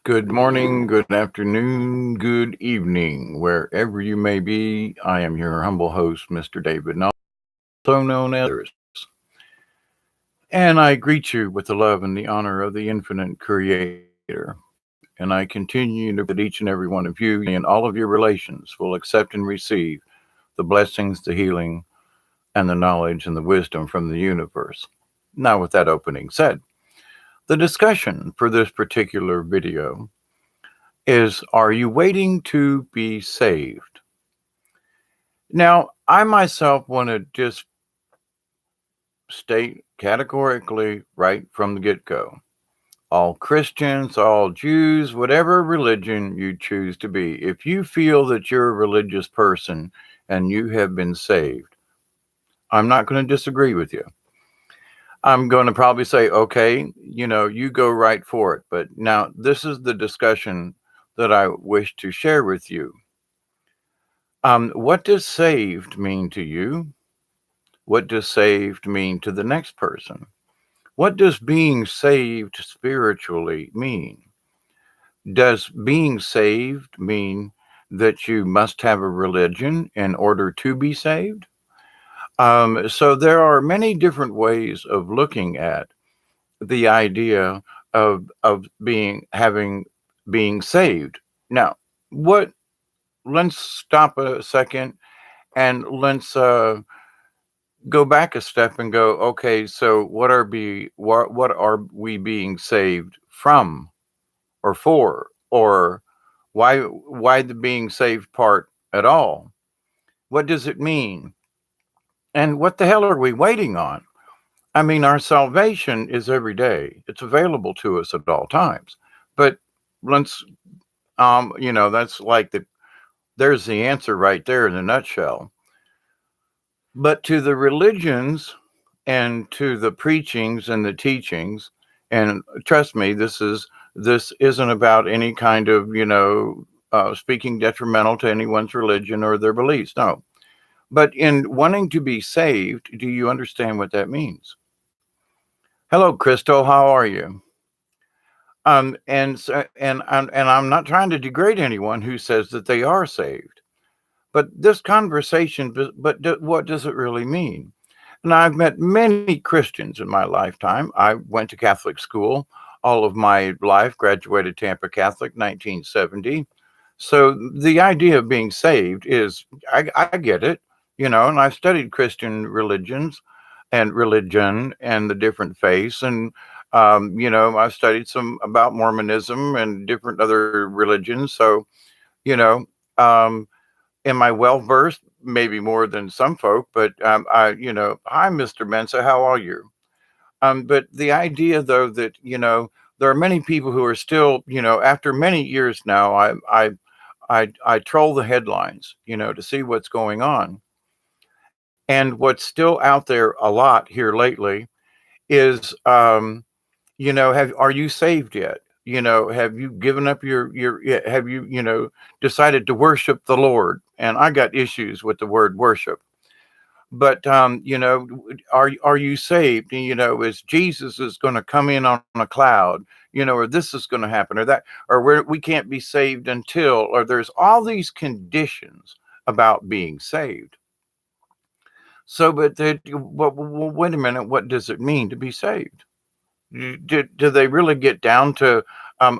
Good morning, good afternoon, good evening, wherever you may be. I am your humble host, Mr. David, also known as others. And I greet you with the love and the honor of the infinite creator. And I continue to pray that each and every one of you and all of your relations will accept and receive the blessings, the healing, and the knowledge and the wisdom from the universe. Now, with that opening said, the discussion for this particular video is, are you waiting to be saved? Now, I myself want to just state categorically right from the get go, all Christians, all Jews, whatever religion you choose to be, if you feel that you're a religious person and you have been saved, I'm not going to disagree with you. I'm going to probably say, okay, you go right for it. But now, this is the discussion that I wish to share with you. What does saved mean to you? What does saved mean to the next person? What does being saved spiritually mean? Does being saved mean that you must have a religion in order to be saved? So there are many different ways of looking at the idea of being saved. Now, what? Let's stop a second and let's go back a step and go, okay, so what are we being saved from or for, or why the being saved part at all? What does it mean? And what the hell are we waiting on? I mean, our salvation is every day. It's available to us at all times. But let's that's like there's the answer right there in a nutshell. But to the religions and to the preachings and the teachings, and trust me, this isn't about any kind of speaking detrimental to anyone's religion or their beliefs. No, but in wanting to be saved, do you understand what that means? Hello, Crystal. How are you? And I'm not trying to degrade anyone who says that they are saved, but this conversation, what does it really mean? And I've met many Christians in my lifetime. I went to Catholic school all of my life, graduated Tampa Catholic 1970. So the idea of being saved is, I get it, and I've studied Christian religion and the different faiths. And, I've studied some about Mormonism and different other religions. So, you know, um, am I well versed? Maybe more than some folk, but hi, Mr. Mensa, how are you? But the idea, though, that there are many people who are still, after many years now, I troll the headlines, to see what's going on, and what's still out there a lot here lately is, are you saved yet? Have you given up have you, decided to worship the Lord? And I got issues with the word worship, but, are you saved? And, is Jesus is going to come in on a cloud, or this is going to happen or that, or we can't be saved until, or there's all these conditions about being saved. So, wait a minute, what does it mean to be saved? Do they really get down to,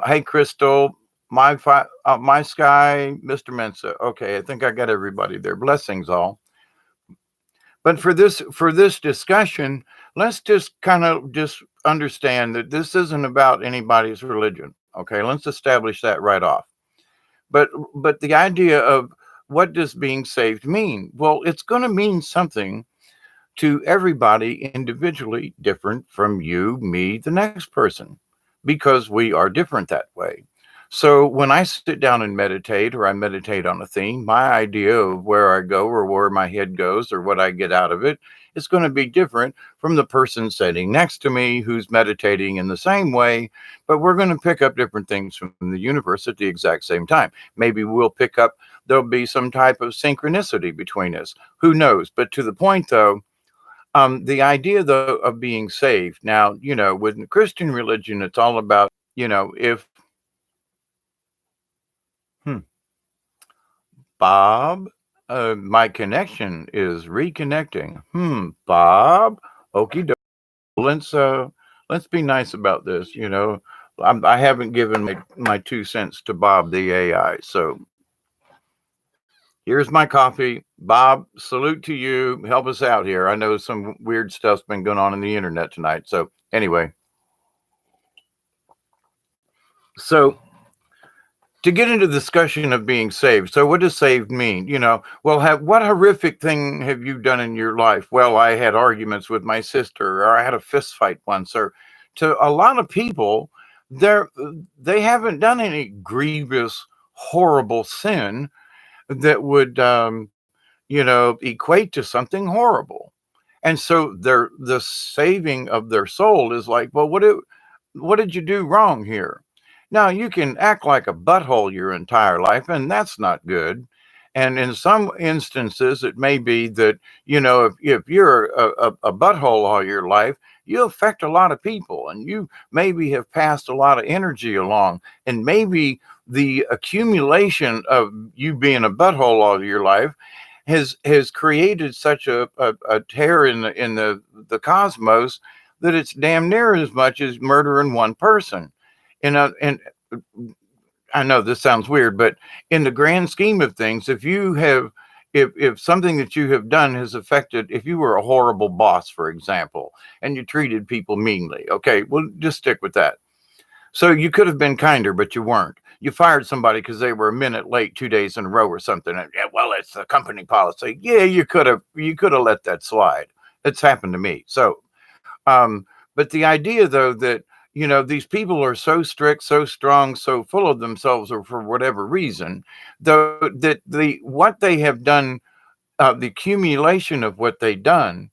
hey, Crystal, my sky, Mr. Mensa? Okay, I think I got everybody there. Blessings all. But for this discussion, let's just kind of just understand that this isn't about anybody's religion. Okay, let's establish that right off. But the idea of what does being saved mean? Well, it's going to mean something to everybody individually, different from you, me, the next person, because we are different that way. So when I sit down and meditate, or I meditate on a theme, my idea of where I go or where my head goes or what I get out of it is going to be different from the person sitting next to me who's meditating in the same way. But we're going to pick up different things from the universe at the exact same time. Maybe there'll be some type of synchronicity between us. Who knows? But to the point, though, the idea, though, of being saved. Now, with the Christian religion, it's all about, if Bob, my connection is reconnecting. Bob. Okie doke. Let's be nice about this. I haven't given my 2 cents to Bob the AI. So here's my coffee. Bob, salute to you. Help us out here. I know some weird stuff's been going on in the internet tonight. So anyway, so to get into the discussion of being saved. So what does saved mean? Well, what horrific thing have you done in your life? Well, I had arguments with my sister, or I had a fist fight once, or to a lot of people, they're they haven't done any grievous, horrible sin that would equate to something horrible. And so the saving of their soul is like, well, what did you do wrong here? Now, you can act like a butthole your entire life, and that's not good. And in some instances, it may be that, if you're a butthole all your life, you affect a lot of people, and you maybe have passed a lot of energy along. And maybe the accumulation of you being a butthole all your life has created such a tear in the cosmos that it's damn near as much as murdering one person. And I know this sounds weird, but in the grand scheme of things, if something that you have done has affected, if you were a horrible boss, for example, and you treated people meanly, okay, well, just stick with that. So you could have been kinder, but you weren't. You fired somebody because they were a minute late 2 days in a row or something. And, yeah, well, it's the company policy. Yeah, you could have let that slide. It's happened to me. So, but the idea though that these people are so strict, so strong, so full of themselves, or for whatever reason, though that what they have done, the accumulation of what they've done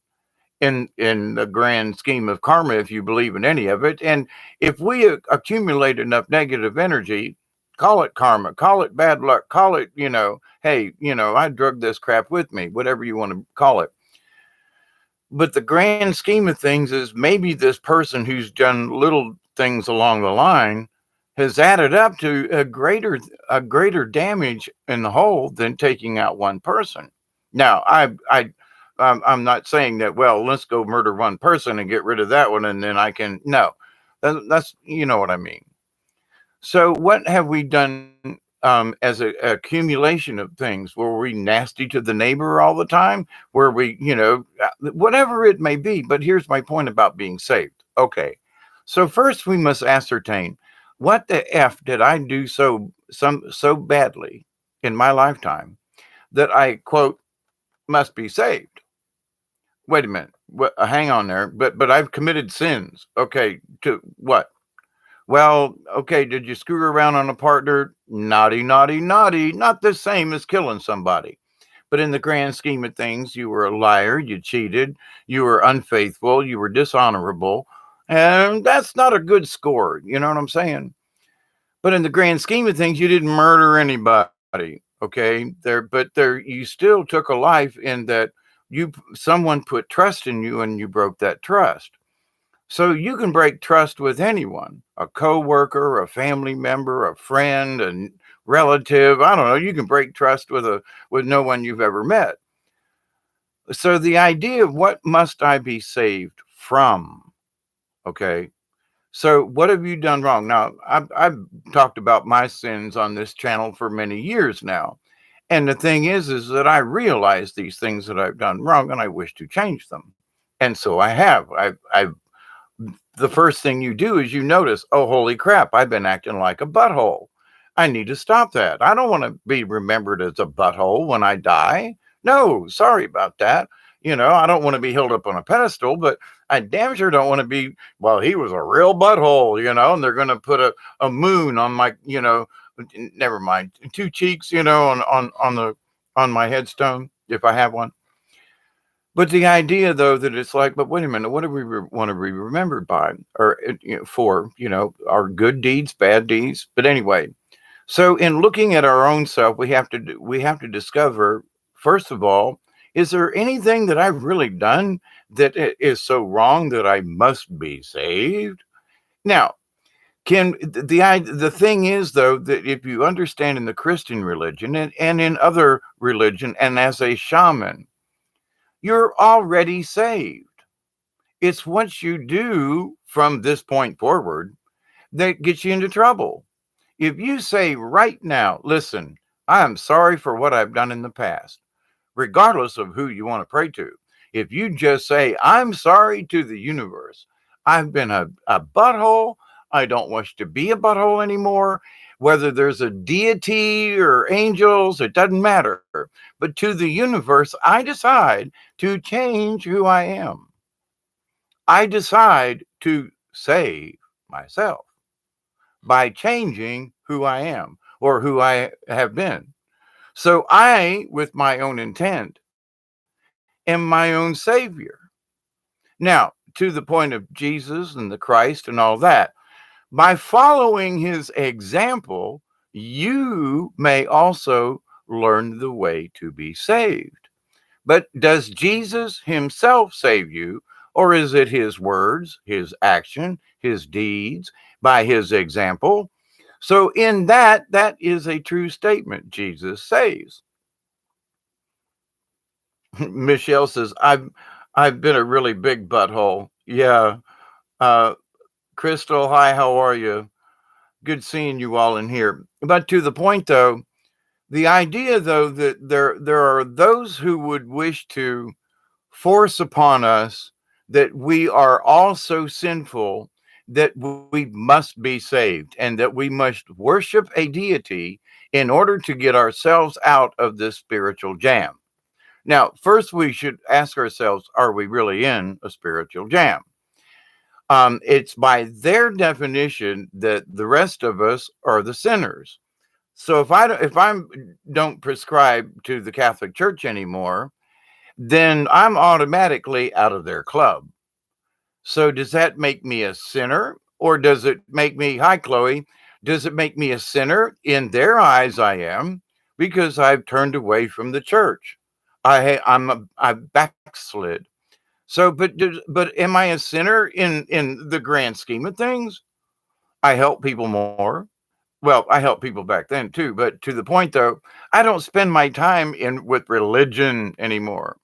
in the grand scheme of karma, if you believe in any of it. And if we accumulate enough negative energy, call it karma, call it bad luck, call it, hey, I drug this crap with me, whatever you want to call it. But the grand scheme of things is maybe this person who's done little things along the line has added up to a greater damage in the whole than taking out one person. Now, I'm not saying that, well, let's go murder one person and get rid of that one, and then I can. No, that's you know what I mean. So, what have we done as a accumulation of things? Were we nasty to the neighbor all the time? Were we, whatever it may be? But here's my point about being saved. Okay, so first we must ascertain what the f did I do so badly in my lifetime that I quote must be saved. Wait a minute, hang on there. But I've committed sins. Okay, to what? Well, okay, did you screw around on a partner? Naughty, naughty, naughty. Not the same as killing somebody. But in the grand scheme of things, you were a liar, you cheated, you were unfaithful, you were dishonorable. And that's not a good score. You know what I'm saying? But in the grand scheme of things, you didn't murder anybody. Okay. But you still took a life in that someone put trust in you and you broke that trust. So you can break trust with anyone, a coworker, a family member, a friend, a relative. I don't know. You can break trust with no one you've ever met. So the idea of what must I be saved from? Okay. So what have you done wrong? Now, I've talked about my sins on this channel for many years now. And the thing is that I realize these things that I've done wrong and I wish to change them. And so I have. I've the first thing you do is you notice, oh, holy crap, I've been acting like a butthole. I need to stop that. I don't want to be remembered as a butthole when I die. No, sorry about that. I don't want to be held up on a pedestal, but I damn sure don't want to be, well, he was a real butthole, and they're going to put a moon on my, never mind, two cheeks, on my headstone, if I have one. But the idea, though, that it's like, but wait a minute, what do we want to be remembered by, or for? Our good deeds, bad deeds. But anyway, so in looking at our own self, we have to discover, first of all, is there anything that I've really done that is so wrong that I must be saved? Now, The thing is, though, that if you understand in the Christian religion and in other religion and as a shaman, you're already saved. It's what you do from this point forward that gets you into trouble. If you say right now, listen, I am sorry for what I've done in the past, regardless of who you want to pray to. If you just say, I'm sorry to the universe, I've been a butthole. I don't wish to be a butthole anymore. Whether there's a deity or angels, it doesn't matter. But to the universe, I decide to change who I am. I decide to save myself by changing who I am or who I have been. So I, with my own intent, am my own savior. Now, to the point of Jesus and the Christ and all that, by following his example, you may also learn the way to be saved. But does Jesus himself save you, or is it his words, his action, his deeds, by his example? So, in that, that is a true statement. Jesus saves. Michelle says, I've been a really big butthole. Yeah. Uh, Crystal, hi, how are you? Good seeing you all in here. But to the point, though, the idea, though, that there are those who would wish to force upon us that we are all so sinful that we must be saved and that we must worship a deity in order to get ourselves out of this spiritual jam. Now, first, we should ask ourselves, are we really in a spiritual jam? It's by their definition that the rest of us are the sinners. So if I don't prescribe to the Catholic Church anymore, then I'm automatically out of their club. So does that make me a sinner, or does it make me, hi Chloe, does it make me a sinner? In their eyes, I am, because I've turned away from the church. I backslid. So, but am I a sinner in the grand scheme of things? I help people more. Well, I help people back then too, but to the point though, I don't spend my time in with religion anymore.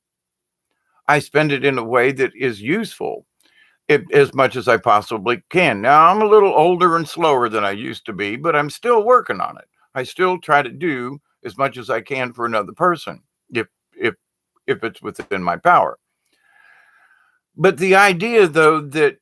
I spend it in a way that is useful as much as I possibly can. Now, I'm a little older and slower than I used to be, but I'm still working on it. I still try to do as much as I can for another person if if if it's within my power. But the idea, though, that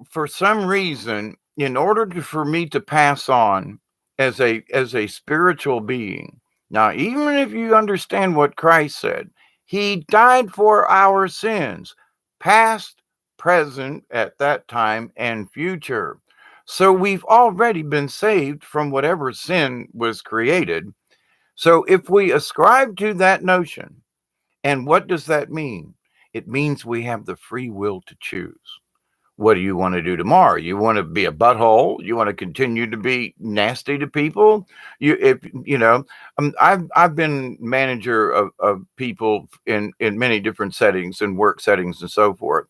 for some reason, in order for me to pass on as a spiritual being, now even if you understand what Christ said, He died for our sins, past, present at that time, and future. So we've already been saved from whatever sin was created. So if we ascribe to that notion, and what does that mean? It means we have the free will to choose. What do you want to do tomorrow? You want to be a butthole? You want to continue to be nasty to people? If you know, I've been manager of people in many different settings and work settings and so forth.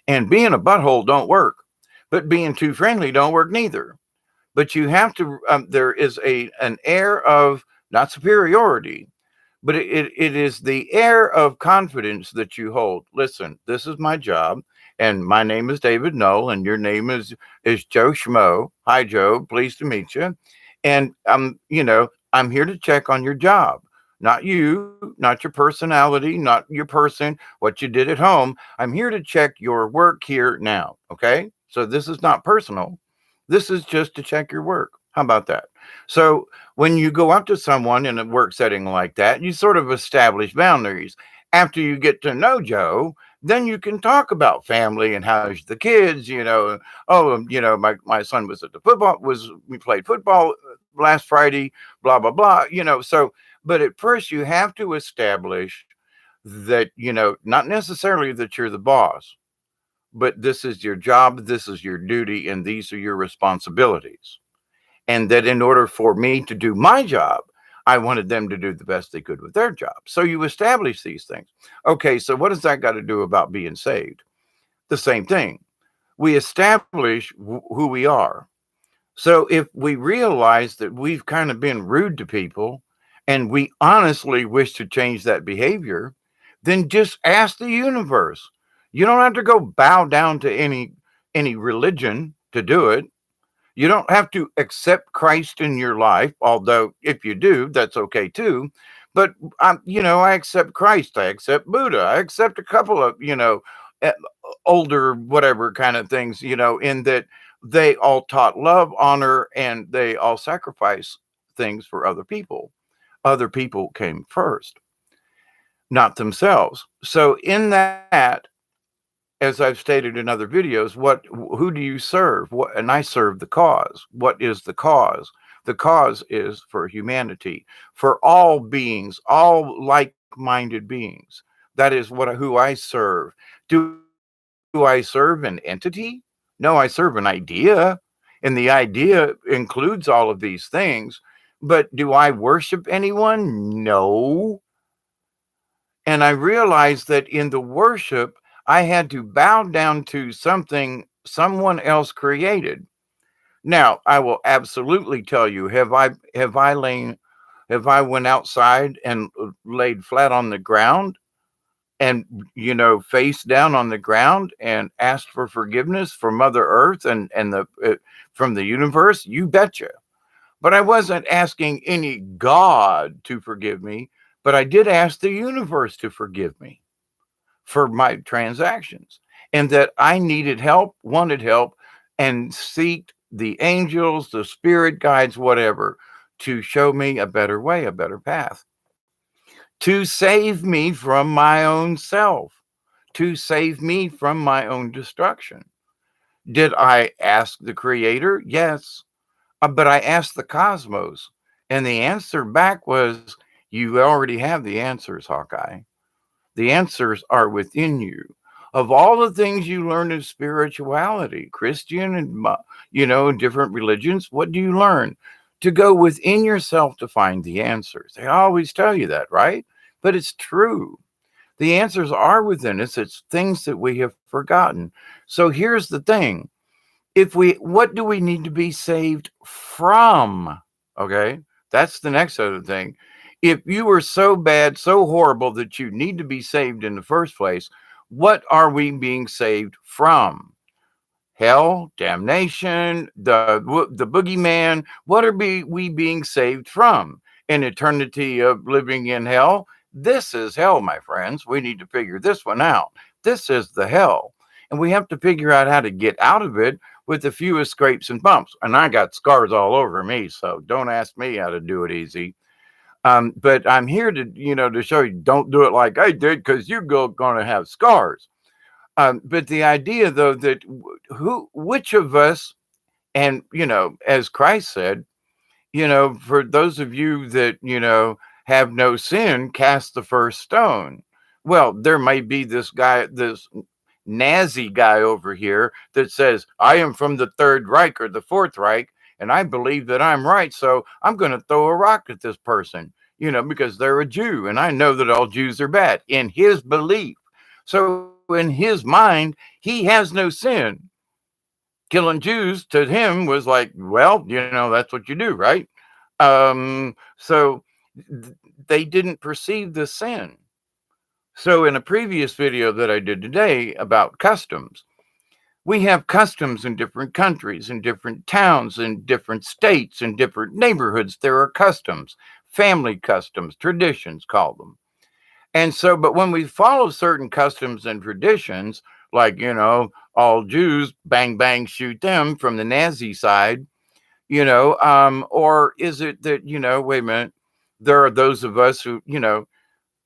And being a butthole don't work, but being too friendly don't work neither. But you have to. There is an air of not superiority, but it is the air of confidence that you hold. Listen, this is my job, and my name is David Knoll, and your name is Joe Schmo. Hi, Joe. Pleased to meet you. And I'm here to check on your job, not you, not your personality, not your person, what you did at home. I'm here to check your work here now. Okay, so this is not personal. This is just to check your work. How about that? So when you go up to someone in a work setting like that, you sort of establish boundaries. After you get to know Joe, then you can talk about family and how's the kids, oh, my son was at the football was we played football last Friday, blah blah blah, so but at first you have to establish that, not necessarily that you're the boss, but this is your job, this is your duty, and these are your responsibilities. And that in order for me to do my job, I wanted them to do the best they could with their job. So you establish these things. Okay, so what does that got to do about being saved? The same thing. We establish who we are. So if we realize that we've kind of been rude to people and we honestly wish to change that behavior, then just ask the universe. You don't have to go bow down to any religion to do it. You don't have to accept Christ in your life, although if you do, that's okay too. But I accept Christ, I accept Buddha, I accept a couple of, eh, older whatever kind of things, in that they all taught love, honor, and they all sacrifice things for other people. Other people came first, not themselves. So in that, as I've stated in other videos, who do you serve? And I serve the cause. What is the cause? The cause is for humanity, for all beings, all like-minded beings. That is who I serve. Do I serve an entity? No, I serve an idea, and the idea includes all of these things. But do I worship anyone? No. And I realized that in the worship, I had to bow down to something someone else created. Now, I will absolutely tell you, have I went outside and laid flat on the ground and face down on the ground and asked for forgiveness from Mother Earth and the from the universe? You betcha. But I wasn't asking any God to forgive me, but I did ask the universe to forgive me for my transactions and that I needed help, wanted help, and seeked the angels, the spirit guides, whatever, to show me a better way, a better path, to save me from my own self, to save me from my own destruction. Did I ask the creator? Yes. But I asked the cosmos, and the answer back was, you already have the answers, Hawkeye. The answers are within you. Of all the things you learn in spirituality, Christian and different religions, what do you learn? To go within yourself to find the answers. They always tell you that, right? But it's true. The answers are within us. It's things that we have forgotten. So here's the thing. What do we need to be saved from? Okay. That's the next other thing. If you were so bad, so horrible that you need to be saved in the first place, what are we being saved from? Hell, damnation, the boogeyman. What are we being saved from? An eternity of living in hell? This is hell, my friends. We need to figure this one out. This is the hell. And we have to figure out how to get out of it with the fewest scrapes and bumps. And I got scars all over me, so don't ask me how to do it easy. But I'm here to show you, don't do it like I did, because you're going to have scars. But the idea, though, that which of us, and as Christ said, for those of you that have no sin, cast the first stone. Well, there may be this guy, this Nazi guy over here that says, I am from the Third Reich or the Fourth Reich, and I believe that I'm right. So I'm going to throw a rock at this person, because they're a Jew. And I know that all Jews are bad in his belief. So in his mind, he has no sin. Killing Jews to him was like, well, that's what you do, right? So they didn't perceive the sin. So in a previous video that I did today about customs, we have customs in different countries, in different towns, in different states, in different neighborhoods. There are customs, family customs, traditions, call them. And so, but when we follow certain customs and traditions, like, all Jews, bang, bang, shoot them from the Nazi side, or is it that, wait a minute, there are those of us who,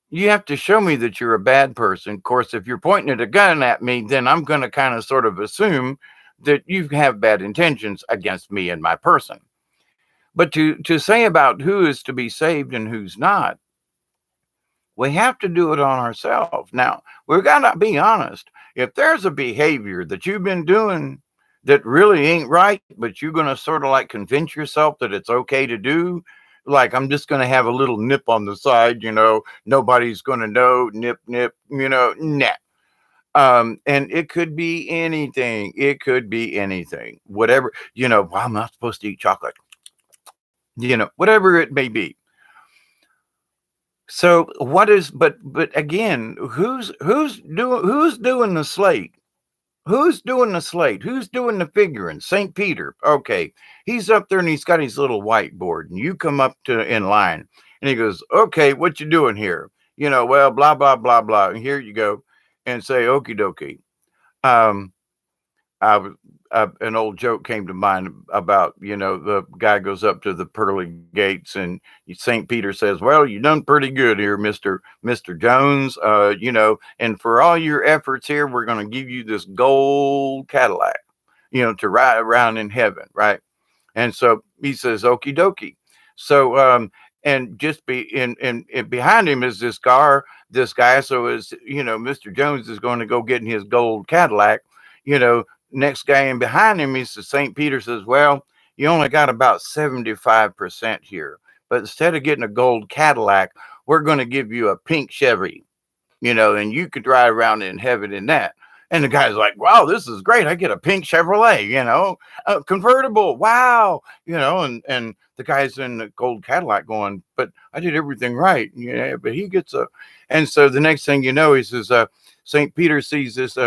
you have to show me that you're a bad person. Of course, if you're pointing a gun at me, then I'm going to kind of sort of assume that you have bad intentions against me and my person. But to say about who is to be saved and who's not, we have to do it on ourselves. Now, we've got to be honest. If there's a behavior that you've been doing that really ain't right, but you're going to sort of like convince yourself that it's okay to do, like, I'm just going to have a little nip on the side, nobody's going to know, nip, nip, nah. And it could be anything. It could be anything. Whatever, well, I'm not supposed to eat chocolate, whatever it may be. So what is but again, who's doing the slate? Who's doing the slate? Who's doing the figuring? St. Peter. Okay. He's up there and he's got his little whiteboard, and you come up to in line and he goes, "Okay, what you doing here?" Well, blah blah blah blah. And here you go, and say, "Okie dokie." Um, I was an old joke came to mind about the guy goes up to the pearly gates, and Saint Peter says, "Well, you done pretty good here, Mister Jones. And for all your efforts here, we're going to give you this gold Cadillac, to ride around in heaven, right?" And so he says, "Okie dokie." So and just be in behind him is this guy. So as Mr. Jones is going to go get in his gold Cadillac, you know, next guy in behind him, he says, St. Peter says, "Well, you only got about 75% here. But instead of getting a gold Cadillac, we're going to give you a pink Chevy, and you could drive around in heaven in that." And the guy's like, "Wow, this is great. I get a pink Chevrolet, a convertible. Wow." And the guy's in the gold Cadillac going, "But I did everything right." Yeah, but he gets and so the next thing you know, he says, St. Peter sees this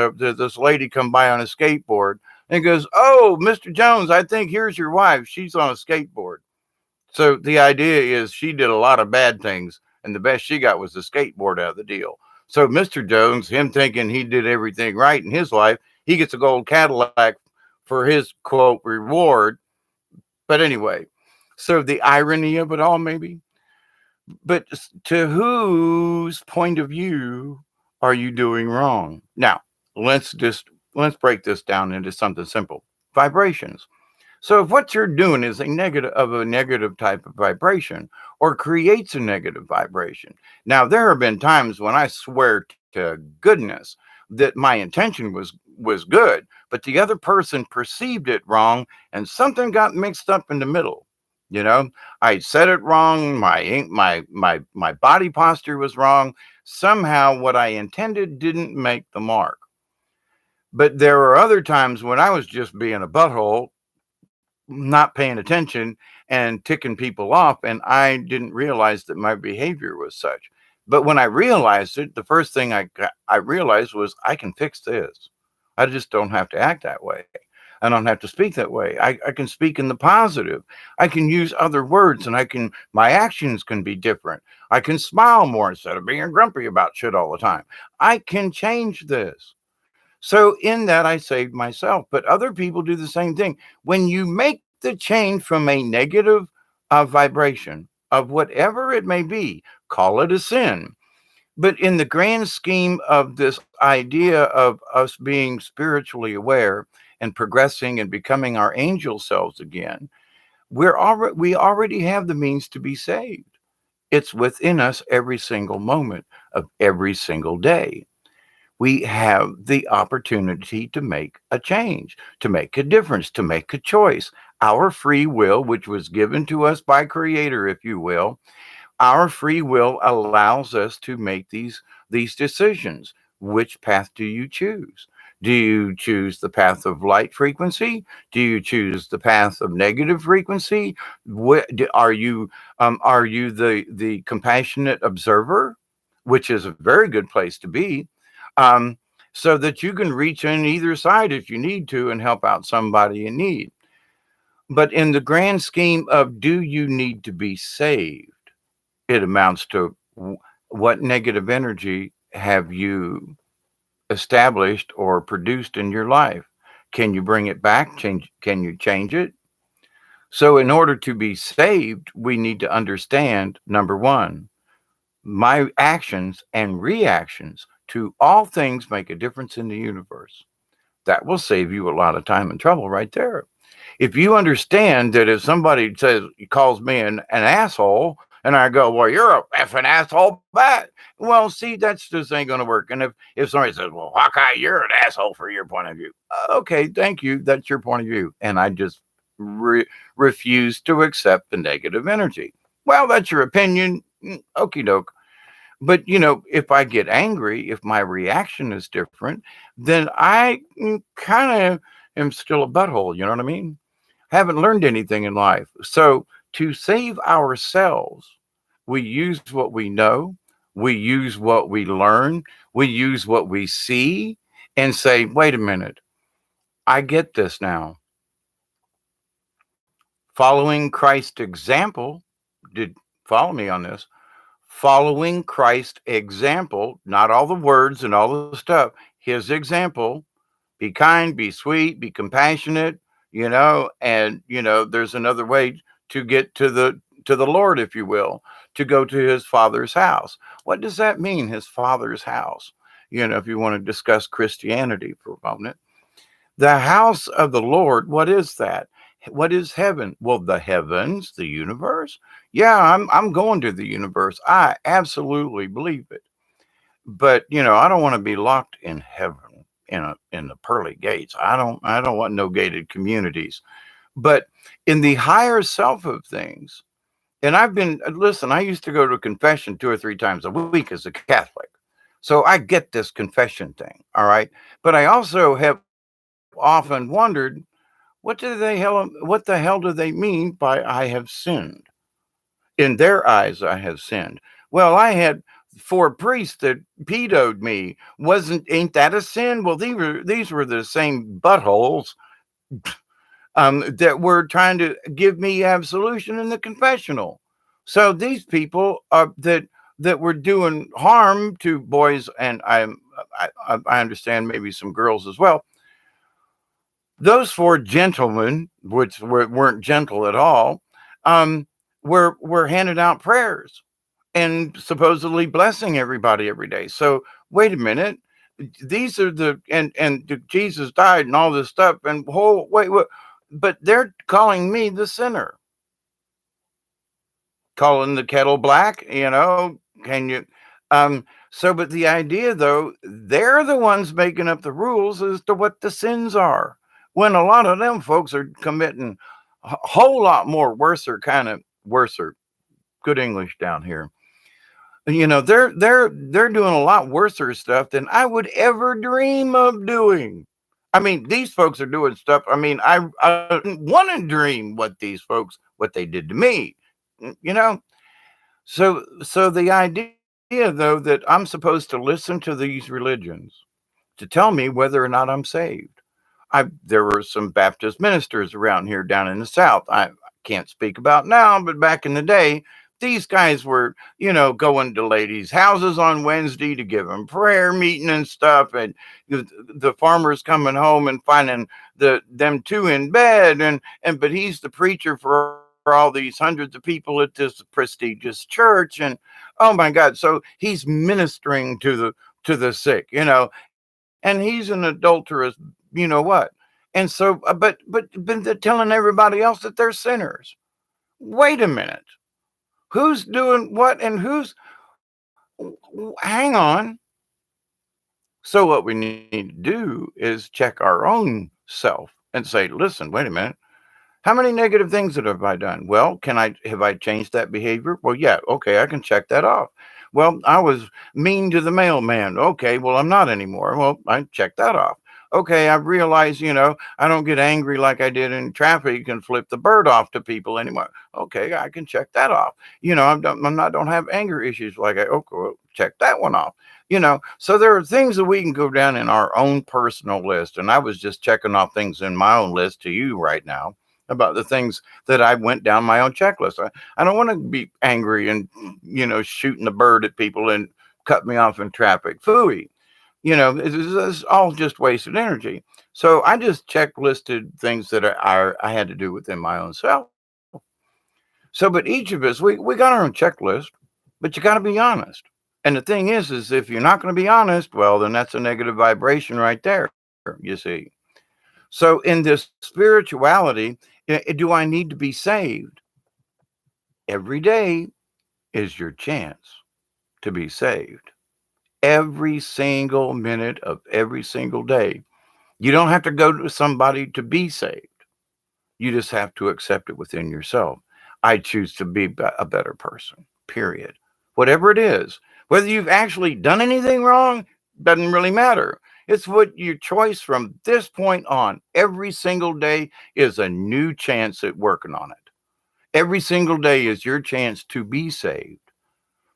lady come by on a skateboard and he goes, "Oh, Mr. Jones, I think here's your wife. She's on a skateboard." So the idea is she did a lot of bad things, and the best she got was the skateboard out of the deal. So Mr. Jones, him thinking he did everything right in his life, he gets a gold Cadillac for his quote reward. But anyway, so the irony of it all, maybe. But to whose point of view are you doing wrong? Now, let's break this down into something simple. Vibrations. So if what you're doing is a negative type of vibration or creates a negative vibration. Now there have been times when I swear to goodness that my intention was good, but the other person perceived it wrong and something got mixed up in the middle. You know, I said it wrong, my body posture was wrong. Somehow what I intended didn't make the mark. But there were other times when I was just being a butthole, not paying attention and ticking people off, and I didn't realize that my behavior was such. But when I realized it, the first thing I realized was I can fix this. I just don't have to act that way. I don't have to speak that way. I can speak in the positive. I can use other words, and my actions can be different. I can smile more instead of being grumpy about shit all the time. I can change this. So in that, I saved myself, but other people do the same thing. When you make the change from a negative vibration of whatever it may be, call it a sin. But in the grand scheme of this idea of us being spiritually aware and progressing and becoming our angel selves again, we already have the means to be saved. It's within us every single moment of every single day. We have the opportunity to make a change, to make a difference, to make a choice. Our free will, which was given to us by Creator, if you will, our free will allows us to make these decisions. Which path do you choose? Do you choose the path of light frequency? Do you choose the path of negative frequency? Are you the compassionate observer, which is a very good place to be, um, so that you can reach in either side if you need to and help out somebody in need. But in the grand scheme of do you need to be saved, it amounts to what negative energy have you established or produced in your life? Can you bring it back? Can you change it? So, in order to be saved, we need to understand number one, my actions and reactions to all things make a difference in the universe. That will save you a lot of time and trouble right there. If you understand that if somebody calls me an asshole, and I go, "Well, you're a effing asshole back." Well, see, that's just ain't going to work. And if somebody says, "Well, Hawkeye, you're an asshole for your point of view," okay, thank you. That's your point of view. And I just refuse to accept the negative energy. Well, that's your opinion. Okie doke. But, if I get angry, if my reaction is different, then I kind of am still a butthole. You know what I mean? Haven't learned anything in life. So to save ourselves, we use what we know, we use what we learn, we use what we see and say, wait a minute, I get this now. Following Christ's example, did follow me on this? Following Christ's example, not all the words and all the stuff, his example, be kind, be sweet, be compassionate, and there's another way to get to the Lord, if you will, to go to his father's house. What does that mean, his father's house? If you want to discuss Christianity for a moment. The house of the Lord, what is that? What is heaven? Well, the heavens, the universe. Yeah, I'm going to the universe. I absolutely believe it. But I don't want to be locked in heaven in the pearly gates. I don't want no gated communities. But in the higher self of things, and I've been listen, I used to go to confession 2 or 3 times a week as a Catholic. So I get this confession thing, all right? But I also have often wondered what the hell do they mean by I have sinned? In their eyes, I have sinned. Well, I had 4 priests that pedoed me. Ain't that a sin? Well, these were the same buttholes that were trying to give me absolution in the confessional. So these people that were doing harm to boys, and I understand maybe some girls as well. Those 4 gentlemen, which weren't gentle at all, um, were handing out prayers and supposedly blessing everybody every day. So wait a minute, these are Jesus died and all this stuff, and wait, but they're calling me the sinner, calling the kettle black. Can you? But the idea though, they're the ones making up the rules as to what the sins are. When a lot of them folks are committing a whole lot more worser, good English down here. They're doing a lot worser stuff than I would ever dream of doing. I mean, these folks are doing stuff. I mean, I didn't want to dream what they did to me. You know, so the idea though that I'm supposed to listen to these religions to tell me whether or not I'm saved. There were some Baptist ministers around here down in the South. I can't speak about now, but back in the day, these guys were, going to ladies' houses on Wednesday to give them prayer meeting and stuff, and the farmers coming home and finding them two in bed, and but he's the preacher for all these hundreds of people at this prestigious church, and oh my God, so he's ministering to the sick, and he's an adulterous, what, and so, but they're telling everybody else that they're sinners. Wait a minute, who's doing what and hang on. So what we need to do is check our own self and say, listen, wait a minute. How many negative things that have I done? Well, have I changed that behavior? Well, yeah, okay, I can check that off. Well, I was mean to the mailman. Okay, well, I'm not anymore. Well, I checked that off. Okay, I've realized, I don't get angry like I did in traffic and flip the bird off to people anymore. Okay, I can check that off. Don't have anger issues like okay, well, check that one off. So there are things that we can go down in our own personal list. And I was just checking off things in my own list to you right now about the things that I went down my own checklist. I don't want to be angry and, shooting the bird at people and cut me off in traffic. Phooey. It's all just wasted energy. So I just checklisted things that I had to do within my own self. So, but each of us, we got our own checklist, but you got to be honest. And the thing is if you're not going to be honest, well, then that's a negative vibration right there, you see. So in this spirituality, do I need to be saved? Every day is your chance to be saved. Every single minute of every single day. You don't have to go to somebody to be saved. You just have to accept it within yourself. I choose to be a better person, period. Whatever it is, Whether you've actually done anything wrong doesn't really matter. It's what your choice from this point on. Every single day is a new chance at working on it. Every single day is your chance to be saved,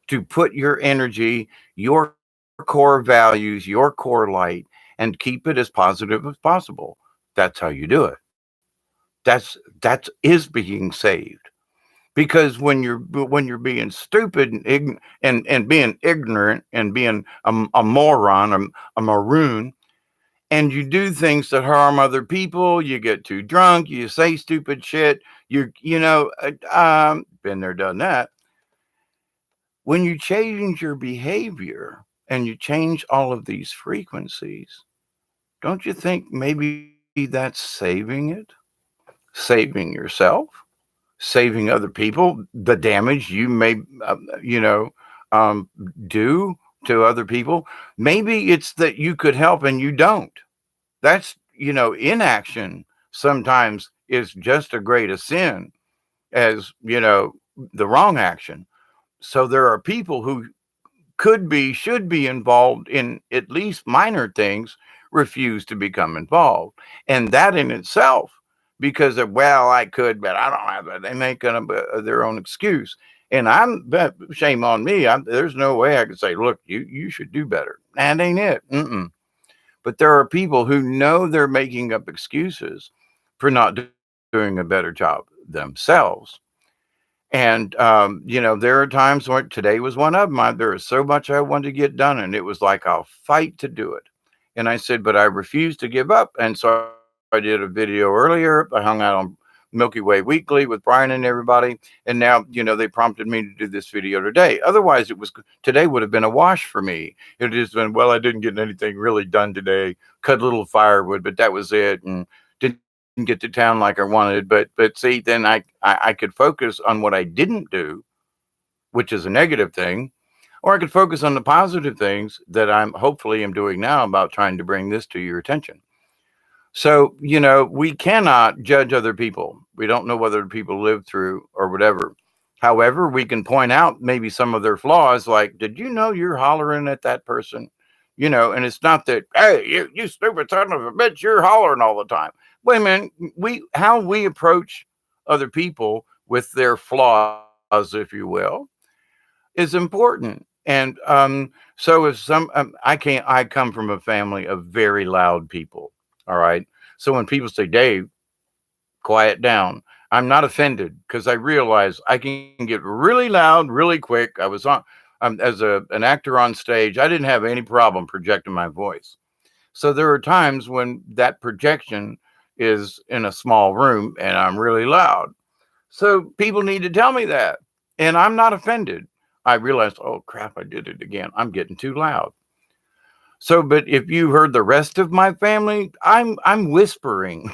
to put your energy, your core values, your core light, and keep it as positive as possible. That's how you do it. That is being saved. Because when you're being stupid and being ignorant and being a moron, a maroon, and you do things that harm other people, you get too drunk, you say stupid shit, been there, done that. When you change your behavior and you change all of these frequencies, don't you think maybe that's saving it? Saving yourself, saving other people, the damage you may, you know, um, do to other people. Maybe it's that you could help and you don't. That's, inaction sometimes is just as great a sin as, the wrong action. So there are people who could be, should be involved in at least minor things, refuse to become involved. And that in itself, because of, well, I could, but I don't have it, they make their own excuse. And shame on me. There's no way I could say, look, you should do better. That ain't it. Mm-mm. But there are people who know they're making up excuses for not doing a better job themselves. And there are times when today was one of them. There was so much I wanted to get done, and it was like I'll fight to do it. And I said, but I refuse to give up. And so I did a video earlier. I hung out on Milky Way Weekly with Brian and everybody. And now, they prompted me to do this video today. Otherwise, today would have been a wash for me. It has been, well, I didn't get anything really done today. Cut a little firewood, but that was it. And didn't get to town like I wanted. But see, then I could focus on what I didn't do, which is a negative thing, or I could focus on the positive things that I'm hopefully am doing now about trying to bring this to your attention. So, we cannot judge other people. We don't know what other people live through or whatever. However, we can point out maybe some of their flaws, like, did you know you're hollering at that person? And it's not that, hey, you stupid son of a bitch, you're hollering all the time. Wait a minute, how we approach other people with their flaws, if you will, is important. And so if I come from a family of very loud people. All right. So when people say, Dave, quiet down, I'm not offended because I realize I can get really loud really quick. I was on, as an actor on stage, I didn't have any problem projecting my voice. So there are times when that projection is in a small room and I'm really loud. So people need to tell me that. And I'm not offended. I realized, oh crap, I did it again. I'm getting too loud. So, but if you heard the rest of my family, I'm whispering.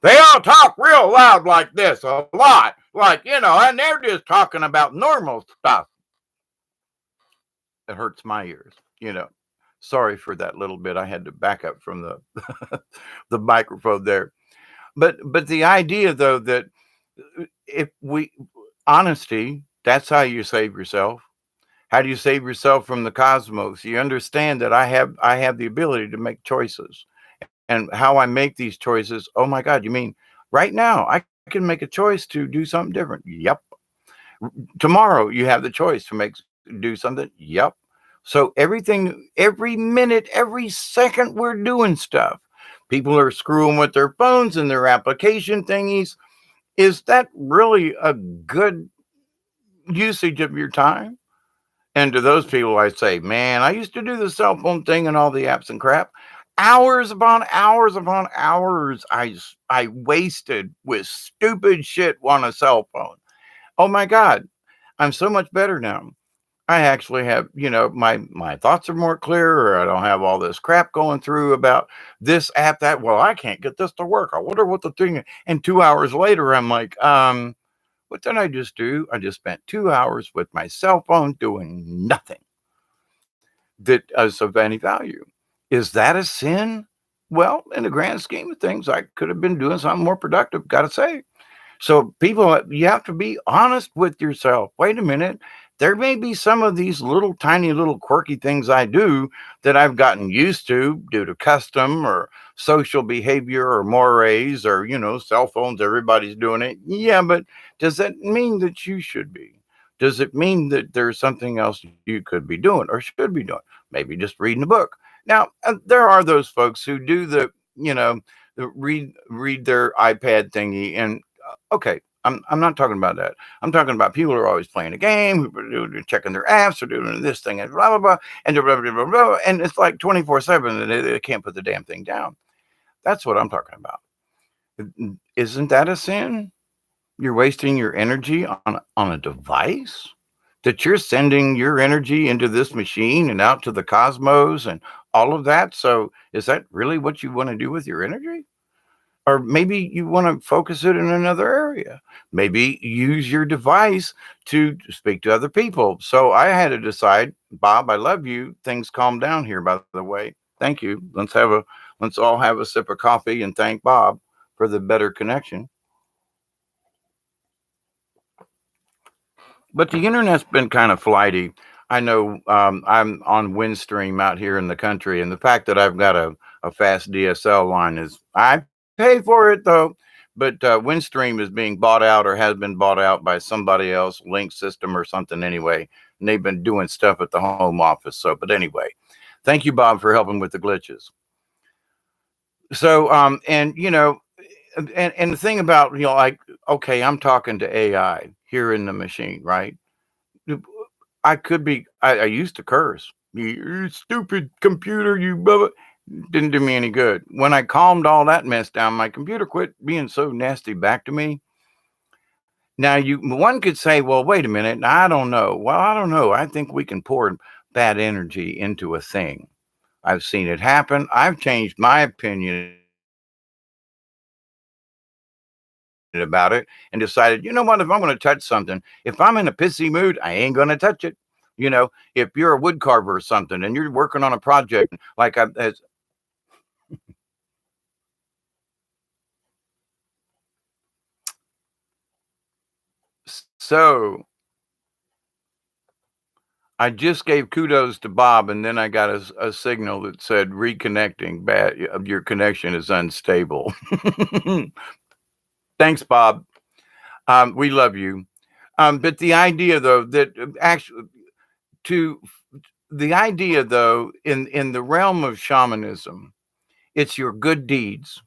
They all talk real loud like this a lot. Like, and they're just talking about normal stuff. It hurts my ears. Sorry for that little bit. I had to back up from the the microphone there. But the idea though that if we honesty, that's how you save yourself. How do you save yourself from the cosmos? You understand that I have the ability to make choices. And how I make these choices, oh my God, you mean right now I can make a choice to do something different? Yep. Tomorrow you have the choice to do something. Yep. So every minute, every second we're doing stuff. People are screwing with their phones and their application thingies. Is that really a good usage of your time? And to those people, I say, man, I used to do the cell phone thing and all the apps and crap. Hours upon hours upon hours I wasted with stupid shit on a cell phone. Oh my God, I'm so much better now. I actually have, my thoughts are more clear, or I don't have all this crap going through about this app, that. Well, I can't get this to work. I wonder what the thing is. And 2 hours later, I'm like, what did I just do? I just spent 2 hours with my cell phone doing nothing that is of any value. Is that a sin? Well, in the grand scheme of things, I could have been doing something more productive, got to say. So, people, you have to be honest with yourself. Wait a minute. there may be some of these little tiny little quirky things I do that I've gotten used to due to custom or social behavior or mores or, cell phones, everybody's doing it. Yeah, but does that mean that you should be? Does it mean that there's something else you could be doing or should be doing? Maybe just reading a book. Now, there are those folks who do read their iPad thingy and okay, I'm not talking about that. I'm talking about people who are always playing a game, who are checking their apps, or doing this thing and blah blah blah, and blah blah blah blah, and it's like 24/7, and they can't put the damn thing down. That's what I'm talking about. Isn't that a sin? You're wasting your energy on a device that you're sending your energy into this machine and out to the cosmos and all of that. So, is that really what you want to do with your energy? Or maybe you want to focus it in another area. Maybe use your device to speak to other people. So I had to decide, Bob, I love you. Things calm down here, by the way. Thank you. Let's all have a sip of coffee and thank Bob for the better connection. But the internet's been kind of flighty. I know I'm on Windstream out here in the country, and the fact that I've got a fast DSL line is I pay for it though. But Windstream is being bought out or has been bought out by somebody else, Link System or something anyway. And they've been doing stuff at the home office. So, but anyway, thank you, Bob, for helping with the glitches. So, and the thing about like, okay, I'm talking to AI here in the machine, right? I could be. I used to curse. You stupid computer, you blah, blah. Didn't do me any good. When I calmed all that mess down, my computer quit being so nasty back to me. Now, one could say, well, wait a minute. I don't know. Well, I don't know. I think we can pour bad energy into a thing. I've seen it happen. I've changed my opinion about it and decided, you know what? If I'm going to touch something, if I'm in a pissy mood, I ain't going to touch it. If you're a wood carver or something and you're working on a project, like so I just gave kudos to Bob, and then I got a signal that said reconnecting. Bad, your connection is unstable. Thanks, Bob. We love you. But the idea, though, that actually to the idea, though, in the realm of shamanism, it's your good deeds,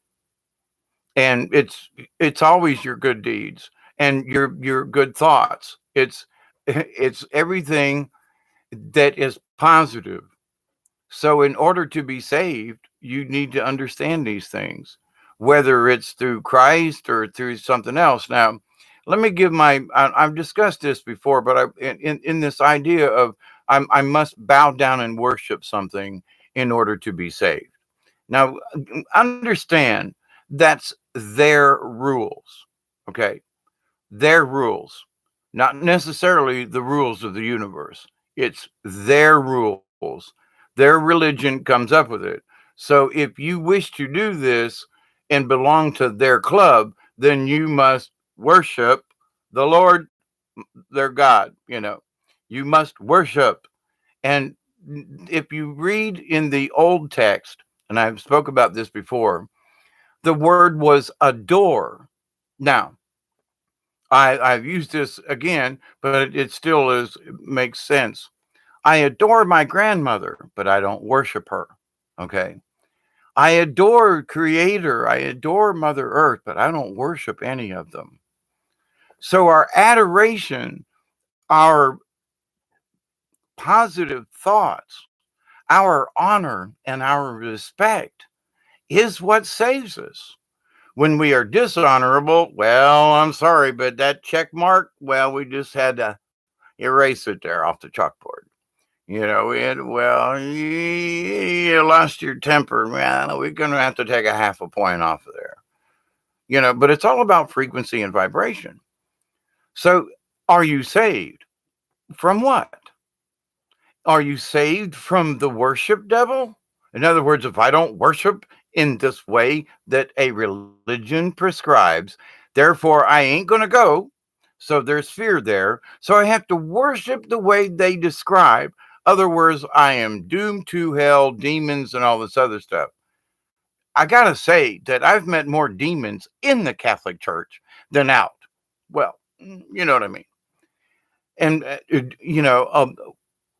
and it's always your good deeds and your good thoughts. It's everything that is positive. So, in order to be saved, you need to understand these things, whether it's through Christ or through something else. Now, let me give I've discussed this before, but in this idea of I must bow down and worship something in order to be saved. Now, understand that's their rules, okay? Their rules, not necessarily the rules of the universe. It's their rules. Their religion comes up with it. So if you wish to do this and belong to their club, then you must worship the Lord, their God. You must worship. And if you read in the Old text, and I've spoke about this before, the word was adore. Now, I've used this again, but it still makes sense. I adore my grandmother, but I don't worship her. Okay. I adore Creator. I adore Mother Earth, but I don't worship any of them. So our adoration, our positive thoughts, our honor, and our respect is what saves us. When we are dishonorable, well, I'm sorry, but that check mark, well, we just had to erase it there off the chalkboard. You lost your temper. Well, we're going to have to take a half a point off of there. But it's all about frequency and vibration. So, are you saved? From what? Are you saved from the worship devil? In other words, if I don't worship in this way that a religion prescribes, therefore I ain't going to go. So there's fear there. So I have to worship the way they describe. Other words, I am doomed to hell, demons, and all this other stuff. I got to say that I've met more demons in the Catholic Church than out. Well, you know what I mean. And,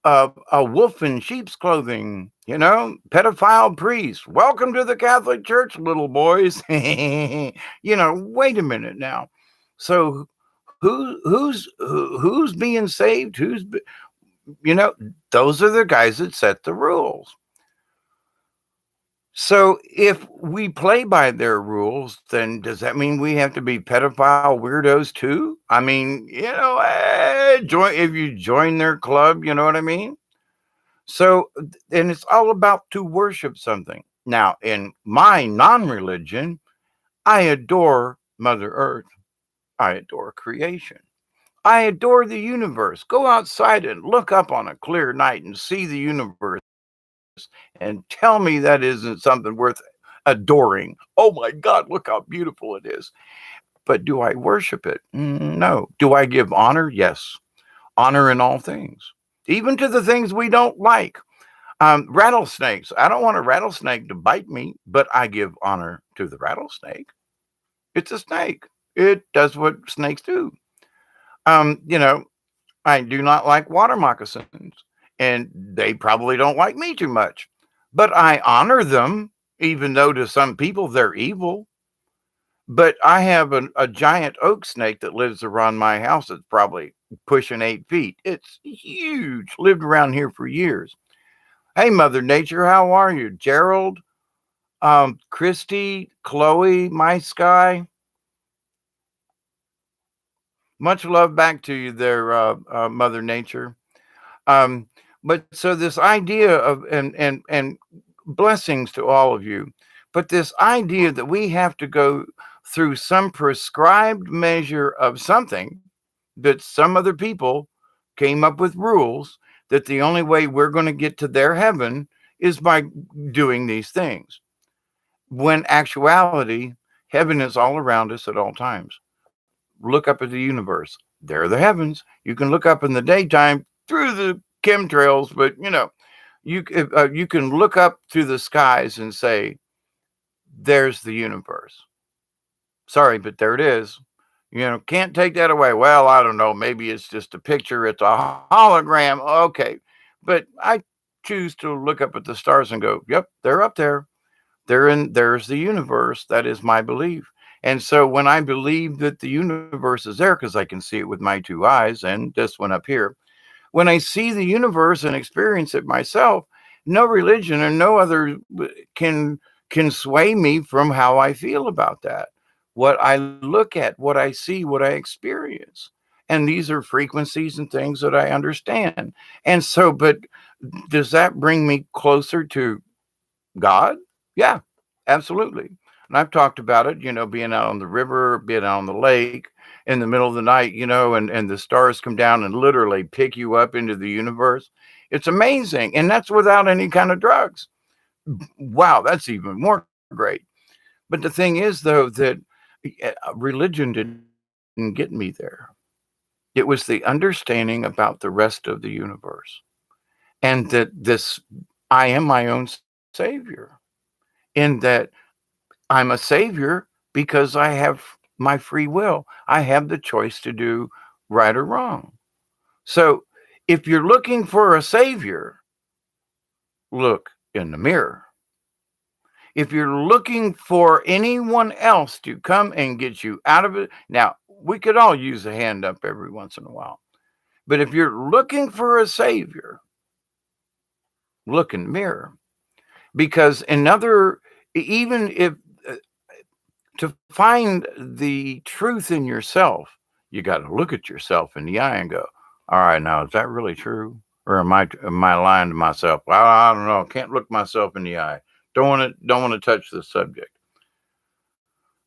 a wolf in sheep's clothing, pedophile priest. Welcome to the Catholic Church, little boys. Wait a minute now. So who's being saved? You know, those are the guys that set the rules. So if we play by their rules, then does that mean we have to be pedophile weirdos too? I mean, join if you join their club, you know what I mean? So, and it's all about to worship something. Now, in my non-religion, I adore Mother Earth. I adore creation. I adore the universe. Go outside and look up on a clear night and see the universe and tell me that isn't something worth adoring. Oh my God, look how beautiful it is. But do I worship it? No. Do I give honor? Yes. Honor in all things, even to the things we don't like. Rattlesnakes. I don't want a rattlesnake to bite me, but I give honor to the rattlesnake. It's a snake. It does what snakes do. You know, I do not like water moccasins, and they probably don't like me too much. But I honor them, even though to some people they're evil. But I have a giant oak snake that lives around my house that's probably pushing 8 feet. It's huge, lived around here for years. Hey, Mother Nature, how are you? Gerald, Christy, Chloe, my sky. Much love back to you there, Mother Nature. Um, but so this idea of and blessings to all of you, but this idea that we have to go through some prescribed measure of something that some other people came up with rules that the only way we're going to get to their heaven is by doing these things. When actuality, heaven is all around us at all times. Look up at the universe. There are the heavens. You can look up in the daytime through the chemtrails, but you can look up through the skies and say, "There's the universe." Sorry, but there it is. Can't take that away. Well, I don't know. Maybe it's just a picture. It's a hologram. Okay, but I choose to look up at the stars and go, "Yep, they're up there. There's the universe." That is my belief. And so when I believe that the universe is there, because I can see it with my two eyes and this one up here, when I see the universe and experience it myself, no religion and no other can can sway me from how I feel about that. What I look at, what I see, what I experience. And these are frequencies and things that I understand. And so, but does that bring me closer to God? Yeah, absolutely. And I've talked about it, being out on the river, being out on the lake in the middle of the night, and the stars come down and literally pick you up into the universe. It's amazing. And that's without any kind of drugs. Wow, that's even more great. But the thing is, though, that religion didn't get me there. It was the understanding about the rest of the universe and that I am my own savior, in that I'm a savior because I have my free will. I have the choice to do right or wrong. So if you're looking for a savior, look in the mirror. If you're looking for anyone else to come and get you out of it, now we could all use a hand up every once in a while. But if you're looking for a savior, look in the mirror. Because even if to find the truth in yourself, you got to look at yourself in the eye and go, all right, now, is that really true? Or am I lying to myself? Well, I don't know. Can't look myself in the eye. Don't want to touch the subject.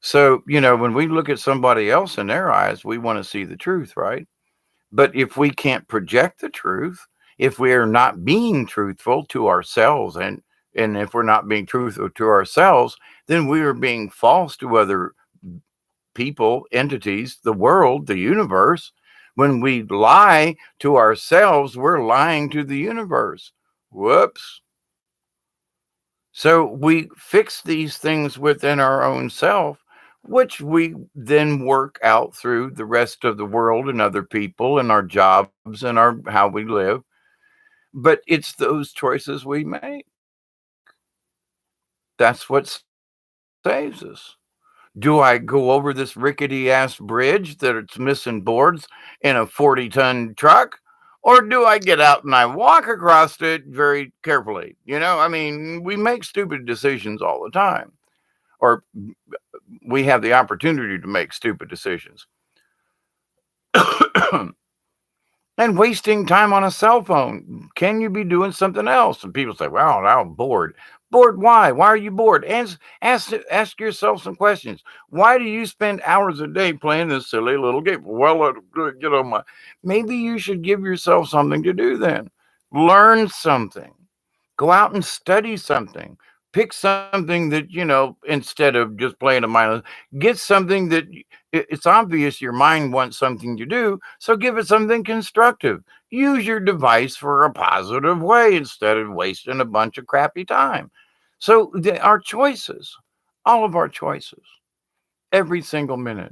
So, when we look at somebody else in their eyes, we want to see the truth, right? But if we can't project the truth, if we are not being truthful to ourselves, and if we're not being truthful to ourselves, then we are being false to other people, entities, the world, the universe. When we lie to ourselves, we're lying to the universe. Whoops. So we fix these things within our own self, which we then work out through the rest of the world and other people and our jobs and our how we live. But it's those choices we make. That's what saves us. Do I go over this rickety ass bridge that it's missing boards in a 40-ton truck? Or do I get out and I walk across it very carefully? I mean, we make stupid decisions all the time, or we have the opportunity to make stupid decisions. And wasting time on a cell phone. Can you be doing something else? And people say, well, now I'm bored. Bored why? Why are you bored? Ask yourself some questions. Why do you spend hours a day playing this silly little game? Well, get on my. Maybe you should give yourself something to do then. Learn something. Go out and study something. Pick something that, instead of just playing a mindless, get something that it's obvious your mind wants something to do. So give it something constructive. Use your device for a positive way instead of wasting a bunch of crappy time. So our choices, all of our choices, every single minute.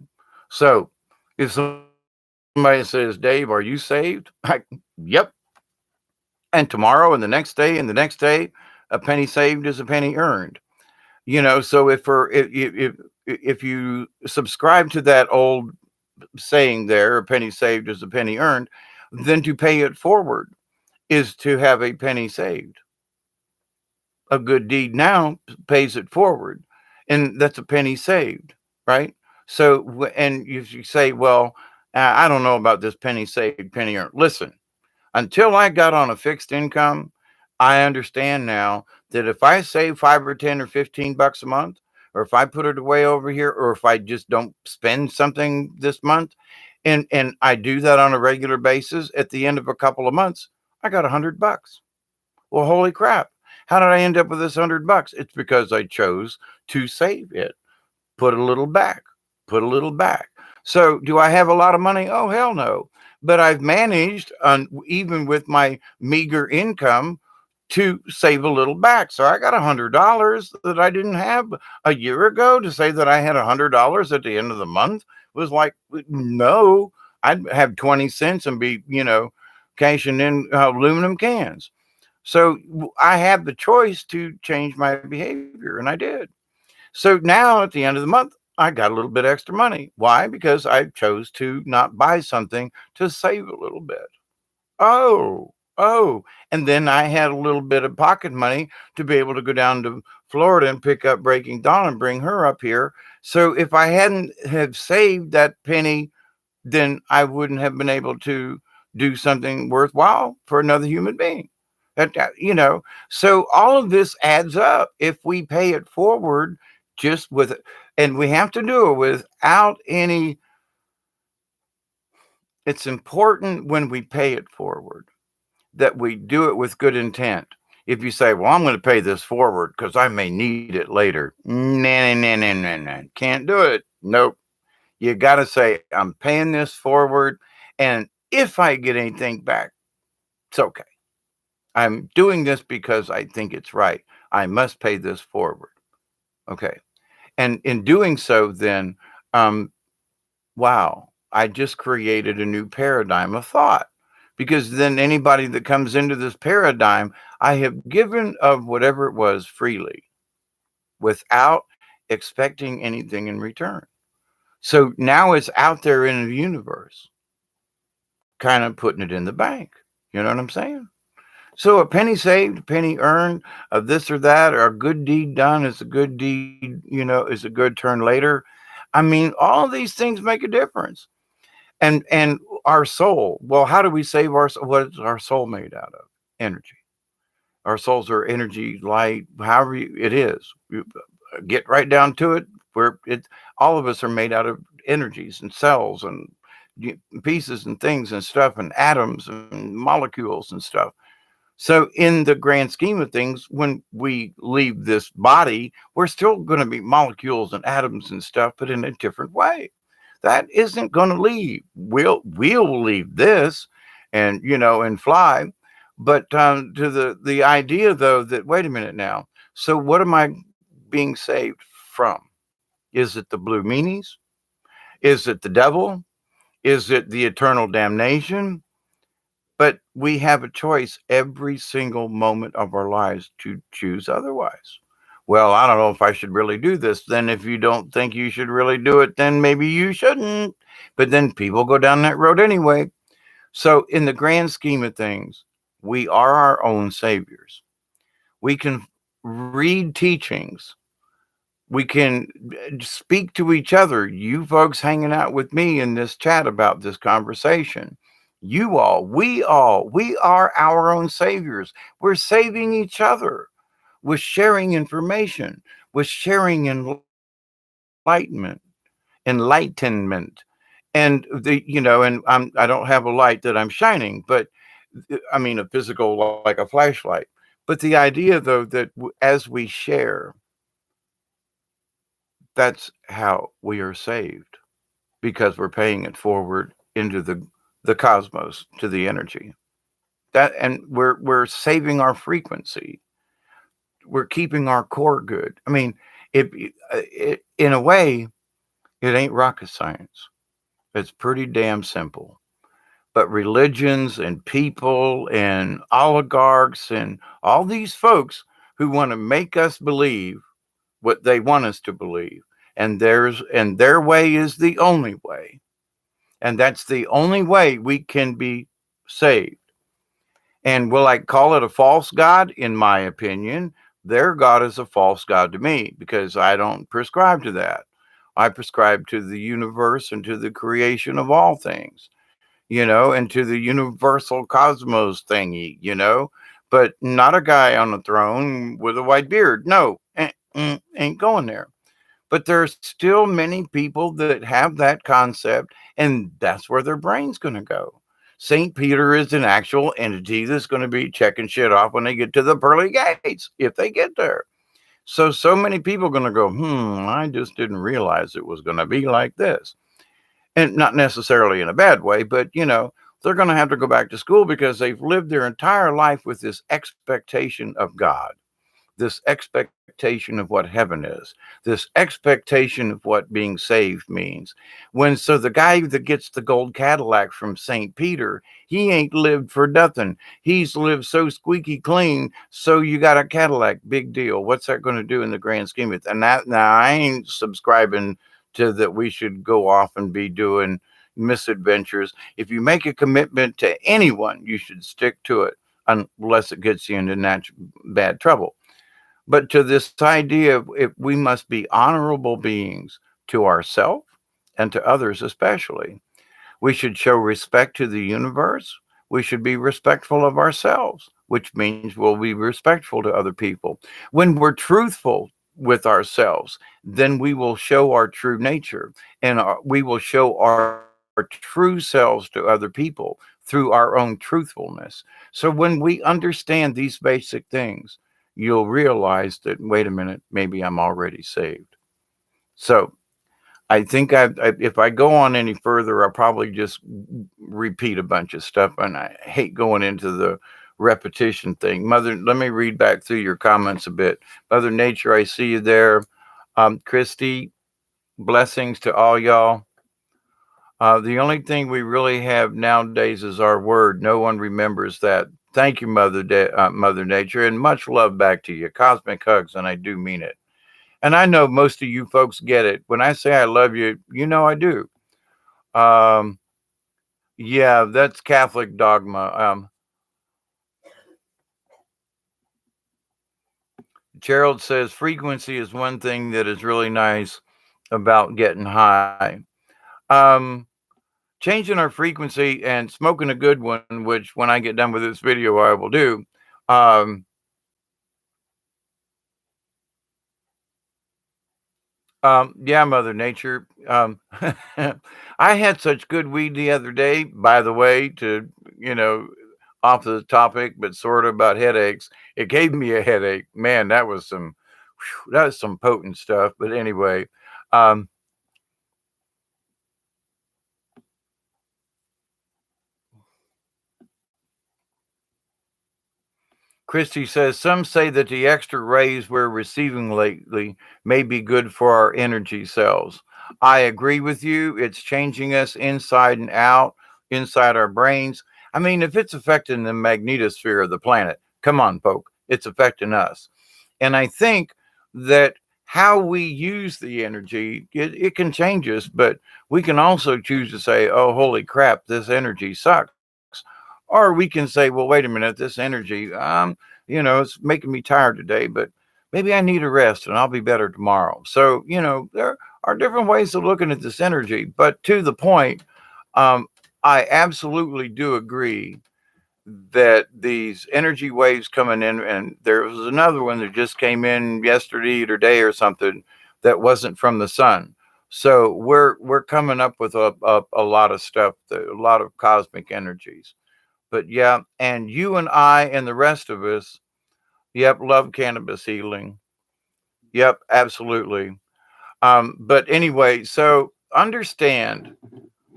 So if somebody says, Dave, are you saved? Yep. And tomorrow and the next day and the next day, a penny saved is a penny earned. So if you subscribe to that old saying there, a penny saved is a penny earned, then to pay it forward is to have a penny saved. A good deed now pays it forward, and that's a penny saved, right? So, and if you say, well, I don't know about this penny saved, penny earned. Listen, until I got on a fixed income, I understand now that if I save 5 or 10 or 15 bucks a month, or if I put it away over here, or if I just don't spend something this month, and I do that on a regular basis, at the end of a couple of months, I got $100. Well, holy crap. How did I end up with this $100? It's because I chose to save it, put a little back, put a little back. So, do I have a lot of money? Oh, hell no. But I've managed, even with my meager income, to save a little back. So I got $100 that I didn't have a year ago. To say that I had $100 at the end of the month was like, no, I'd have 20 cents and be, cashing in aluminum cans. So I had the choice to change my behavior, and I did. So now at the end of the month, I got a little bit extra money. Why? Because I chose to not buy something to save a little bit. Oh. And then I had a little bit of pocket money to be able to go down to Florida and pick up Breaking Dawn and bring her up here. So if I hadn't have saved that penny, then I wouldn't have been able to do something worthwhile for another human being. So all of this adds up if we pay it forward just with it. And we have to do it without any. It's important when we pay it forward that we do it with good intent. If you say, well, I'm going to pay this forward because I may need it later. Nah. Can't do it. Nope. You got to say, I'm paying this forward. And if I get anything back, it's okay. I'm doing this because I think it's right. I must pay this forward. Okay. And in doing so, then, um, wow, I just created a new paradigm of thought. Because then anybody that comes into this paradigm, I have given of whatever it was freely without expecting anything in return. So now it's out there in the universe, kind of putting it in the bank. You know what I'm saying? So a penny saved, a penny earned, of this or that, or a good deed done is a good deed, is a good turn later. I mean, all of these things make a difference. And our soul. Well, how do we save our soul? What is our soul made out of? Energy. Our souls are energy, light, however it is. You get right down to it. Where it, all of us are made out of energies and cells and pieces and things and stuff and atoms and molecules and stuff. So, in the grand scheme of things, when we leave this body, we're still going to be molecules and atoms and stuff, but in a different way. That isn't going to leave. We'll leave this, and and fly. But to the idea though that wait a minute now. So what am I being saved from? Is it the blue meanies? Is it the devil? Is it the eternal damnation? But we have a choice every single moment of our lives to choose otherwise. Well, I don't know if I should really do this. Then, if you don't think you should really do it, then maybe you shouldn't. But then people go down that road anyway. So, in the grand scheme of things, we are our own saviors. We can read teachings, we can speak to each other. You folks hanging out with me in this chat about this conversation. We are our own saviors. We're saving each other with sharing information, with sharing enlightenment. And I don't have a light that I'm shining, but I mean a physical like a flashlight. But the idea though that as we share, that's how we are saved because we're paying it forward into the cosmos to the energy that and we're saving our frequency, we're keeping our core good. I mean, it in a way it ain't rocket science, it's pretty damn simple. But religions and people and oligarchs and all these folks who want to make us believe what they want us to believe, and their way is the only way, and that's the only way we can be saved. And will I call it a false god? In my opinion, their god is a false god to me because I don't prescribe to that. I prescribe to the universe and to the creation of all things, and to the universal cosmos thingy, but not a guy on a throne with a white beard. No, ain't going there. But there's still many people that have that concept, and that's where their brain's going to go. St. Peter is an actual entity that's going to be checking shit off when they get to the pearly gates, if they get there. So many people are going to go, I just didn't realize it was going to be like this. And not necessarily in a bad way, but, they're going to have to go back to school because they've lived their entire life with this expectation of God, this expectation of what heaven is, this expectation of what being saved means. So the guy that gets the gold Cadillac from St. Peter, he ain't lived for nothing. He's lived so squeaky clean. So you got a Cadillac, big deal. What's that going to do in the grand scheme of it? And that now I ain't subscribing to that we should go off and be doing misadventures. If you make a commitment to anyone, you should stick to it unless it gets you into bad trouble. But to this idea of if we must be honorable beings to ourselves and to others especially. We should show respect to the universe. We should be respectful of ourselves, which means we'll be respectful to other people. When we're truthful with ourselves, then we will show our true nature and we will show our true selves to other people through our own truthfulness. So when we understand these basic things, you'll realize that, wait a minute, maybe I'm already saved. So I think if I go on any further, I'll probably just repeat a bunch of stuff, and I hate going into the repetition thing. Mother, let me read back through your comments a bit. Mother Nature, I see you there. Christy, blessings to all y'all. The only thing we really have nowadays is our word. No one remembers that. Thank you, Mother Nature, and much love back to you. Cosmic hugs, and I do mean it. And I know most of you folks get it. When I say I love you, I do. Um, yeah, that's Catholic dogma. Gerald says frequency is one thing that is really nice about getting high. Um, Changing our frequency and smoking a good one, which when I get done with this video, I will do. Um, yeah, Mother Nature. I had such good weed the other day, by the way, to, you know, off the topic, but sort of about headaches. It gave me a headache. Man, that was some potent stuff. But anyway, um, Christy says some say that the extra rays we're receiving lately may be good for our energy cells. I agree with you. It's changing us inside and out, inside our brains. I mean, if it's affecting the magnetosphere of the planet, come on, folk, it's affecting us. And I think that how we use the energy, it can change us, but we can also choose to say, oh, holy crap, this energy sucks. Or we can say, well, wait a minute, this energy, it's making me tired today, but maybe I need a rest and I'll be better tomorrow. So, there are different ways of looking at this energy. But to the point, um, I absolutely do agree that these energy waves coming in, and there was another one that just came in yesterday or today or something that wasn't from the sun. So we're coming up with a lot of stuff, a lot of cosmic energies. But yeah, and you and I and the rest of us, yep, love cannabis healing. Yep, absolutely. But anyway, so understand,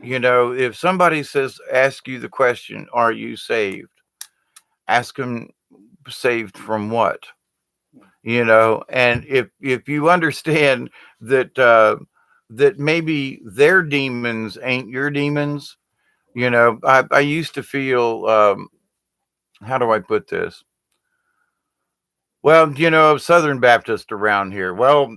if somebody ask you the question, are you saved? Ask them, saved from what? And if you understand that that maybe their demons ain't your demons. I used to feel, how do I put this? Well, Southern Baptist around here. Well,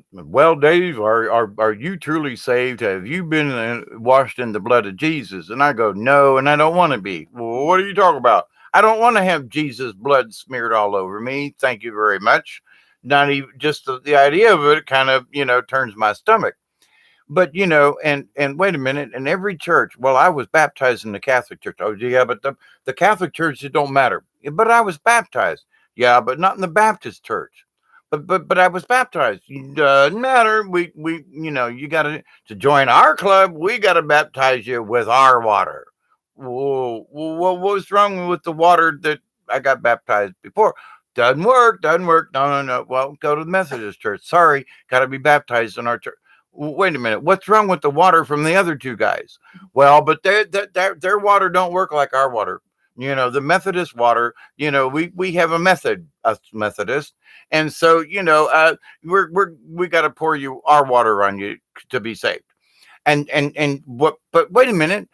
Dave, are you truly saved? Have you been washed in the blood of Jesus? And I go, no, and I don't want to be. Well, what are you talking about? I don't want to have Jesus' blood smeared all over me. Thank you very much. Not even just the idea of it kind of turns my stomach. But and wait a minute, in every church, well, I was baptized in the Catholic Church. Oh yeah, but the Catholic Church, it don't matter. But I was baptized. Yeah, but not in the Baptist church. But I was baptized. Doesn't matter. We you gotta to join our club, we gotta baptize you with our water. Whoa, what was wrong with the water that I got baptized before? Doesn't work, doesn't work. No, no, no. Well, go to the Methodist church. Sorry, gotta be baptized in our church. Wait a minute, what's wrong with the water from the other two guys? Well, but their water don't work like our water. The Methodist water, we have a method, us Methodist, and so we got to pour you our water on you to be saved. And what? But wait a minute,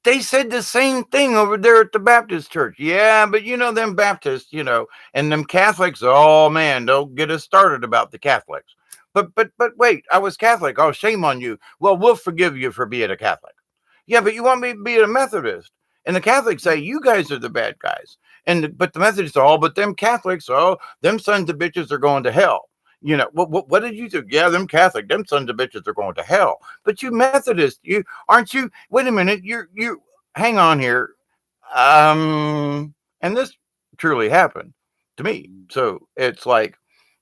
they said the same thing over there at the Baptist church. Yeah, but them Baptists, and them Catholics, oh man, don't get us started about the Catholics. But wait, I was Catholic. Oh, shame on you. Well, we'll forgive you for being a Catholic. Yeah, but you want me to be a Methodist. And the Catholics say you guys are the bad guys. But the Methodists, oh, but them Catholics, oh, them sons of bitches are going to hell. What did you do? Yeah, them Catholic, them sons of bitches are going to hell. But you Methodist, you aren't you? Wait a minute, you hang on here. And this truly happened to me. So it's like,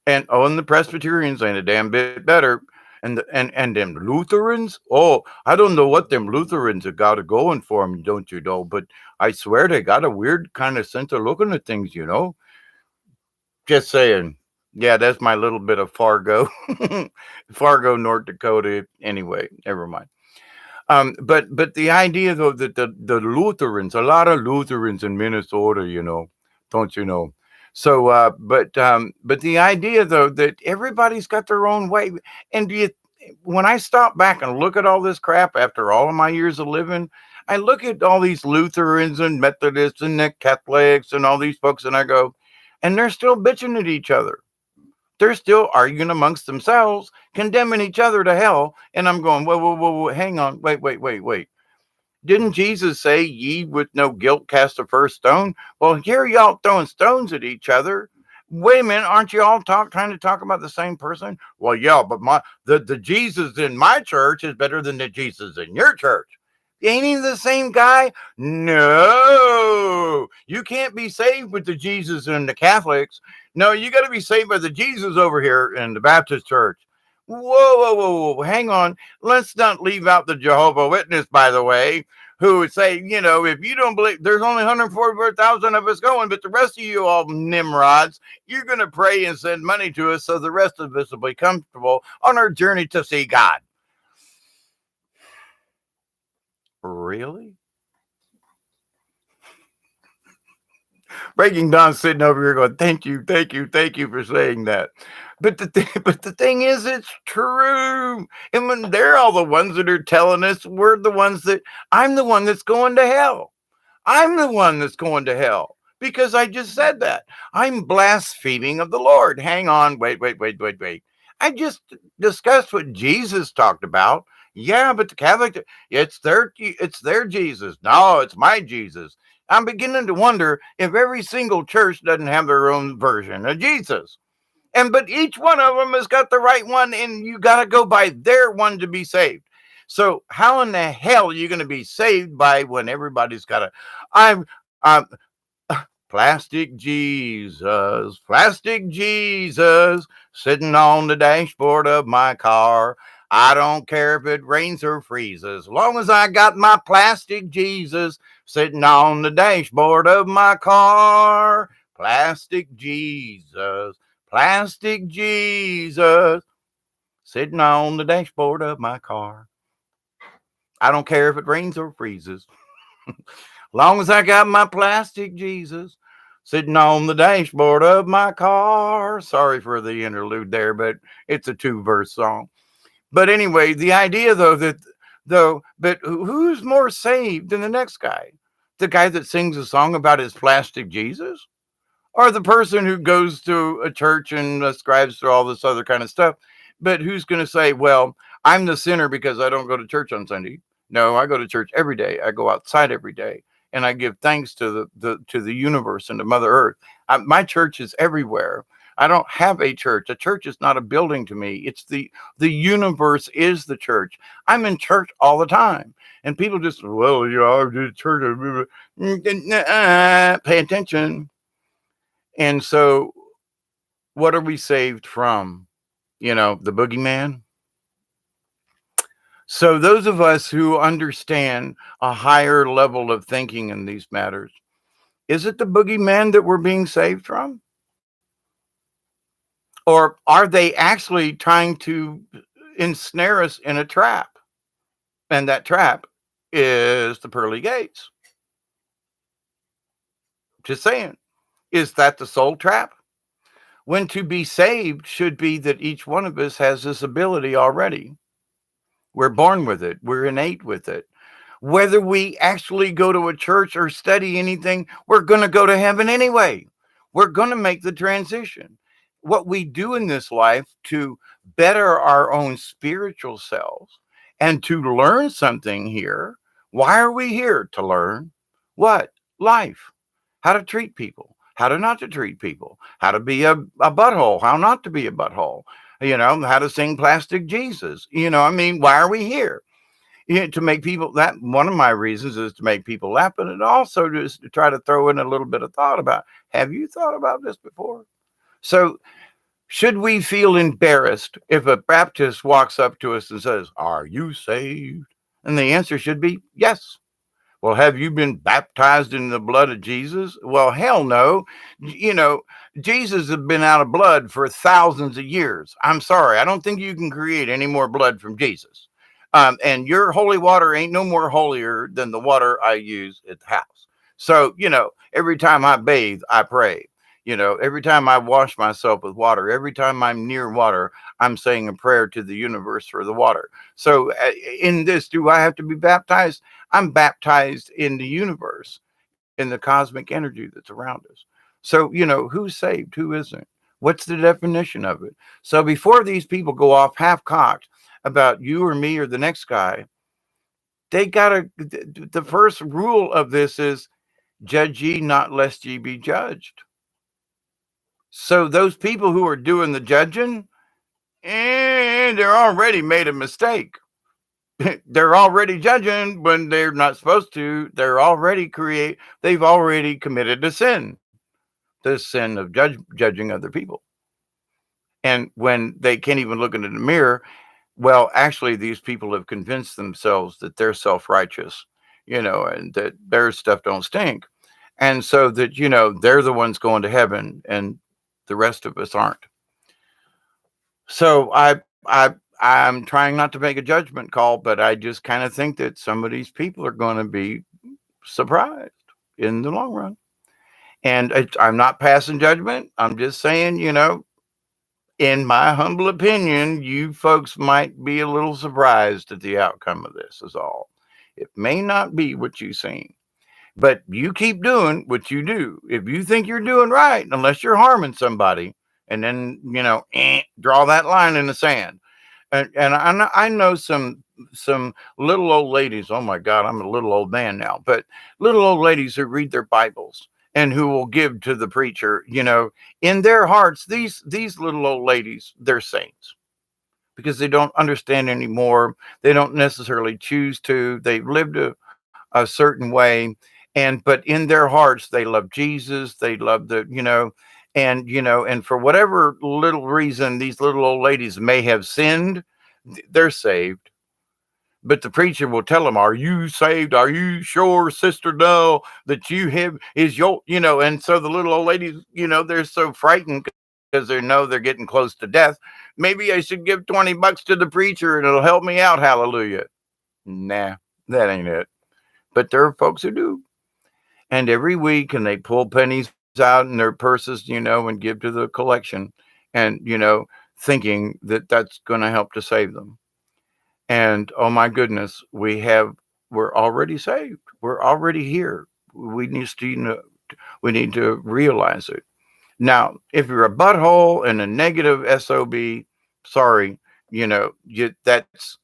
and the Presbyterians ain't a damn bit better. And them Lutherans, oh, I don't know what them Lutherans have got going for them, don't you know? But I swear they got a weird kind of sense of looking at things. Just saying. Yeah, that's my little bit of Fargo, Fargo, North Dakota. Anyway, never mind. But the idea though that the Lutherans, a lot of Lutherans in Minnesota, don't you know? So, but the idea though that everybody's got their own way, and when I stop back and look at all this crap after all of my years of living, I look at all these Lutherans and Methodists and the Catholics and all these folks, and I go, and they're still bitching at each other. They're still arguing amongst themselves, condemning each other to hell. And I'm going, whoa, whoa, whoa, whoa, hang on, wait. Didn't Jesus say, ye with no guilt cast the first stone? Well, here y'all throwing stones at each other. Wait a minute, aren't you all trying to talk about the same person? Well, yeah, but the Jesus in my church is better than the Jesus in your church. Ain't he the same guy? No, you can't be saved with the Jesus in the Catholics. No, you got to be saved by the Jesus over here in the Baptist church. Whoa, whoa, whoa, whoa, hang on. Let's not leave out the Jehovah Witness, by the way. who would say, if you don't believe, there's only 144,000 of us going, but the rest of you all Nimrods, you're going to pray and send money to us so the rest of us will be comfortable on our journey to see God. Really? Breaking Dawn sitting over here going, thank you, thank you, thank you for saying that. But the thing is, it's true. And when they're all the ones that are telling us, I'm the one that's going to hell. I'm the one that's going to hell because I just said that. I'm blaspheming of the Lord. Hang on. Wait. I just discussed what Jesus talked about. Yeah, but the Catholic, it's their Jesus. No, it's my Jesus. I'm beginning to wonder if every single church doesn't have their own version of Jesus. But each one of them has got the right one, and you got to go by their one to be saved. So how in the hell are you going to be saved by when everybody's got a I'm plastic Jesus sitting on the dashboard of my car. I don't care if it rains or freezes, as long as I got my plastic Jesus sitting on the dashboard of my car. Plastic Jesus sitting on the dashboard of my car. I don't care if it rains or freezes, long as I got my plastic Jesus sitting on the dashboard of my car. Sorry for the interlude there, but it's a 2-verse song. But anyway, the idea but who's more saved than the next guy? The guy that sings a song about his plastic Jesus? Or the person who goes to a church and ascribes to all this other kind of stuff, but who's going to say, well, I'm the sinner because I don't go to church on Sunday? No, I go to church every day. I go outside every day, and I give thanks to the universe and to Mother Earth. My church is everywhere. I don't have a church. A church is not a building to me. It's the universe is the church. I'm in church all the time, and people just, well, I did church. Pay attention. And so, what are we saved from? The boogeyman. So, those of us who understand a higher level of thinking in these matters, is it the boogeyman that we're being saved from? Or are they actually trying to ensnare us in a trap? And that trap is the pearly gates. Just saying. Is that the soul trap? When to be saved should be that each one of us has this ability already. We're born with it. We're innate with it. Whether we actually go to a church or study anything, we're going to go to heaven anyway. We're going to make the transition. What we do in this life to better our own spiritual selves and to learn something here. Why are we here? To learn what? Life. How to treat people, how to not to treat people, how to be a butthole, how not to be a butthole, how to sing plastic Jesus. Why are we here? To make people, that one of my reasons is to make people laugh, but it also just to try to throw in a little bit of thought about, have you thought about this before? So should we feel embarrassed if a Baptist walks up to us and says, are you saved? And the answer should be yes. Well, have you been baptized in the blood of Jesus? Well, hell no. Jesus has been out of blood for thousands of years. I'm sorry. I don't think you can create any more blood from Jesus. And your holy water ain't no more holier than the water I use at the house. So, every time I bathe, I pray. Every time I wash myself with water, every time I'm near water, I'm saying a prayer to the universe for the water. So in this, do I have to be baptized? I'm baptized in the universe, in the cosmic energy that's around us. So, who's saved? Who isn't? What's the definition of it? So before these people go off half-cocked about you or me or the next guy, the first rule of this is, judge ye not lest ye be judged. So those people who are doing the judging, they're already made a mistake. They're already judging when they're not supposed to. They've already committed a sin, the sin of judging other people. And when they can't even look into the mirror, well, actually, these people have convinced themselves that they're self-righteous. and that their stuff don't stink. And so that, they're the ones going to heaven and the rest of us aren't. So I'm trying not to make a judgment call, but I just kind of think that some of these people are going to be surprised in the long run. And I'm not passing judgment. I'm just saying, in my humble opinion, you folks might be a little surprised at the outcome of this, is all. It may not be what you think, but you keep doing what you do. If you think you're doing right, unless you're harming somebody, and then, draw that line in the sand. And I know some little old ladies. Oh my God, I'm a little old man now, but little old ladies who read their Bibles and who will give to the preacher. In their hearts, these little old ladies, they're saints because they don't understand anymore. They don't necessarily choose to. They've lived a certain way, but in their hearts, they love Jesus. They love and for whatever little reason, these little old ladies may have sinned, they're saved. But the preacher will tell them, "Are you saved? Are you sure, Sister Doe, that you have is your, And so the little old ladies, they're so frightened because they know they're getting close to death. Maybe I should give $20 to the preacher and it'll help me out. Hallelujah. Nah, that ain't it. But there are folks who do. And every week, and they pull pennies out in their purses, and give to the collection, and thinking that that's going to help to save them. And oh my goodness, we're already saved. We're already here. We need to realize it. Now, if you're a butthole and a negative SOB, sorry, that's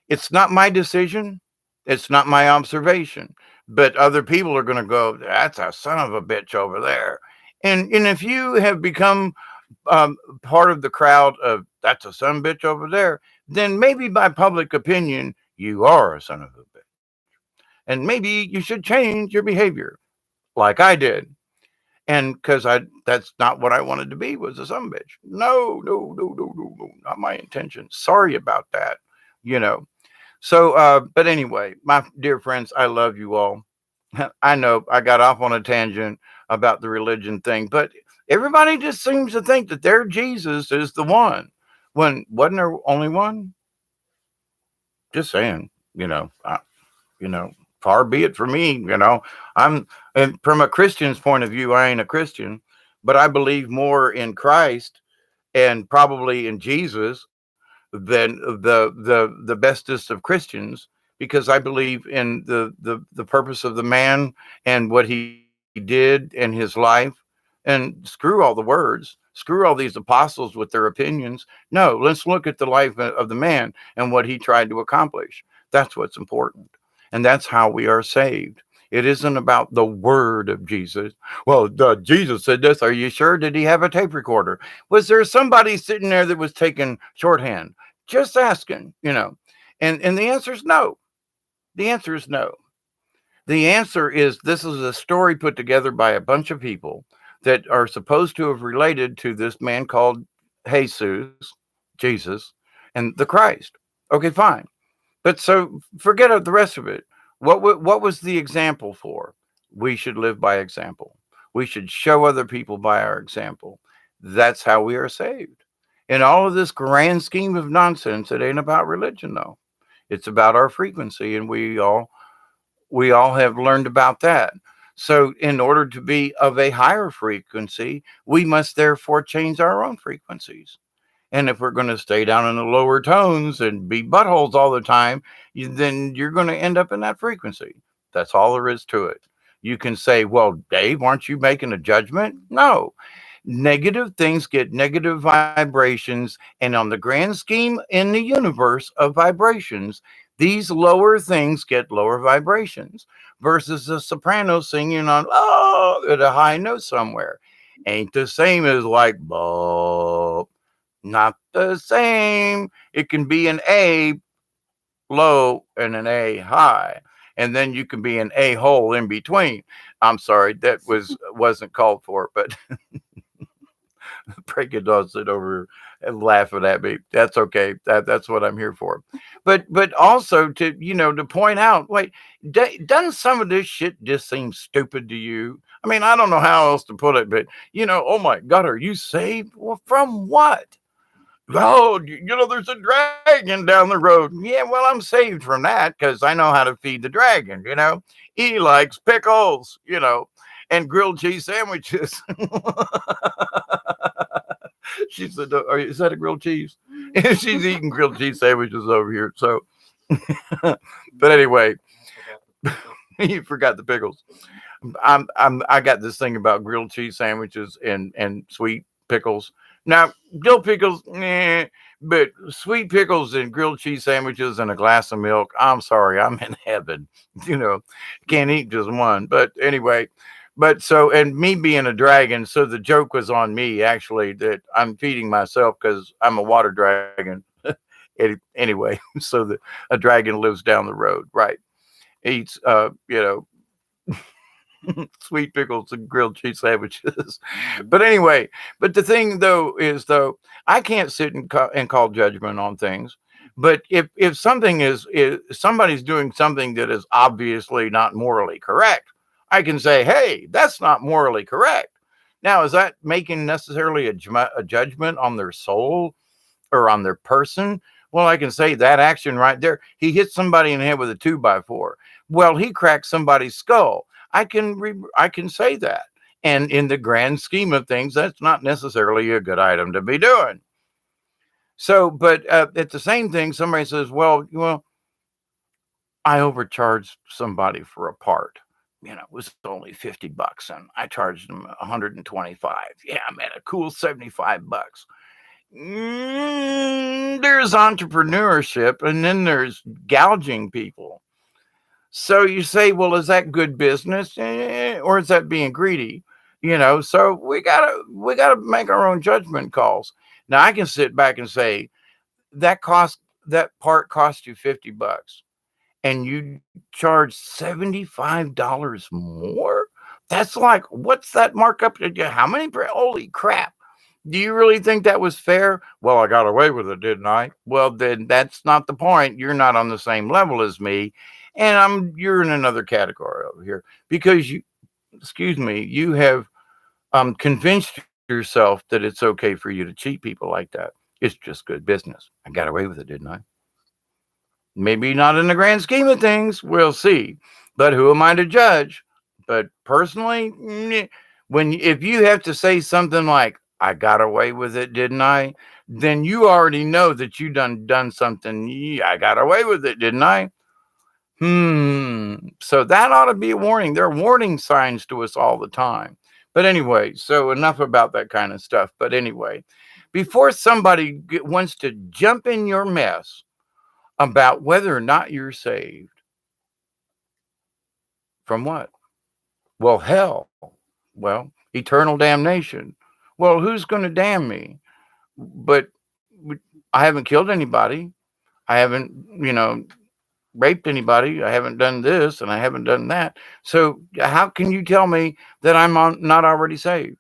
it's not my decision. It's not my observation. But other people are going to go, "That's a son of a bitch over there." And if you have become part of the crowd of "That's a son of a bitch over there," then maybe by public opinion, you are a son of a bitch. And maybe you should change your behavior like I did. And because that's not what I wanted to be, was a son of a bitch. No, no, no, no, no, no, not my intention. Sorry about that. You know, but anyway, my dear friends, I love you all. I know I got off on a tangent about the religion thing, but everybody just seems to think that their Jesus is the one. When wasn't there only one? Just saying, you know, far be it from me. I'm and from a Christian's point of view, I ain't a Christian, but I believe more in Christ and probably in Jesus than the bestest of Christians, because I believe in the purpose of the man and what he did in his life. And screw all the words, screw all these apostles with their opinions. No, let's look at the life of the man and what he tried to accomplish. That's what's important. And that's how we are saved. It isn't about the word of Jesus. Well, Jesus said this. Are you sure? Did he have a tape recorder? Was there somebody sitting there that was taking shorthand? Just asking. And the answer is no. The answer is no. The answer is this is a story put together by a bunch of people that are supposed to have related to this man called Jesus, Jesus, and the Christ. Okay, fine. But so forget the rest of it. What was the example for? We should live by example. We should show other people by our example. That's how we are saved. In all of this grand scheme of nonsense, it ain't about religion though. It's about our frequency, and we all have learned about that. So in order to be of a higher frequency, we must therefore change our own frequencies. And if we're going to stay down in the lower tones and be buttholes all the time, then you're going to end up in that frequency. That's all there is to it. You can say, "Well, Dave, aren't you making a judgment?" No. Negative things get negative vibrations. And on the grand scheme in the universe of vibrations, these lower things get lower vibrations versus a soprano singing on, at a high note somewhere. Ain't the same as like, "Bob." Not the same. It can be an A low and an A high, and then you can be an A hole in between. I'm sorry, wasn't called for, but Prega does it over laughing at me. That's okay. That's what I'm here for. But also to to point out, wait, doesn't some of this shit just seem stupid to you? I mean, I don't know how else to put it, but oh my God, are you saved? Well, from what? Oh, there's a dragon down the road. Yeah, well, I'm saved from that because I know how to feed the dragon. He likes pickles, and grilled cheese sandwiches. She said, "Is that a grilled cheese?" And she's eating grilled cheese sandwiches over here. So, but anyway, you forgot the pickles. I got this thing about grilled cheese sandwiches and sweet pickles. Now, dill pickles, but sweet pickles and grilled cheese sandwiches and a glass of milk. I'm sorry, I'm in heaven. Can't eat just one. But anyway, and me being a dragon, so the joke was on me actually that I'm feeding myself because I'm a water dragon. Anyway, so a dragon lives down the road, right? Eats, sweet pickles and grilled cheese sandwiches. But anyway, but the thing though is I can't sit and call judgment on things. But if something is somebody's doing something that is obviously not morally correct, I can say, hey, that's not morally correct. Now, is that making necessarily a judgment on their soul or on their person? Well, I can say that action right there. He hit somebody in the head with a 2x4. Well, he cracked somebody's skull. I can say that. And in the grand scheme of things, that's not necessarily a good item to be doing. So, but at the same thing, somebody says, well, I overcharged somebody for a part. It was only $50 and I charged them 125. Yeah, I made a cool $75. There's entrepreneurship and then there's gouging people. So you say, well, is that good business or is that being greedy? So we gotta make our own judgment calls. Now I can sit back and say that part cost you $50 and you charge $75 more. That's like, what's that markup? How many? Holy crap. Do you really think that was fair? Well, I got away with it, didn't I? Well, then that's not the point. You're not on the same level as me. And you're in another category over here because you have convinced yourself that it's okay for you to cheat people like that. It's just good business. I got away with it, didn't I? Maybe not in the grand scheme of things. We'll see. But who am I to judge? But personally, if you have to say something like, I got away with it, didn't I? Then you already know that you done something. Yeah, I got away with it, didn't I? So that ought to be a warning. There are warning signs to us all the time. But anyway, so enough about that kind of stuff. But anyway, before somebody wants to jump in your mess about whether or not you're saved, from what? Well, hell. Well, eternal damnation. Well, who's going to damn me? But I haven't killed anybody. I haven't, raped anybody. I haven't done this and I haven't done that. So how can you tell me that I'm not already saved?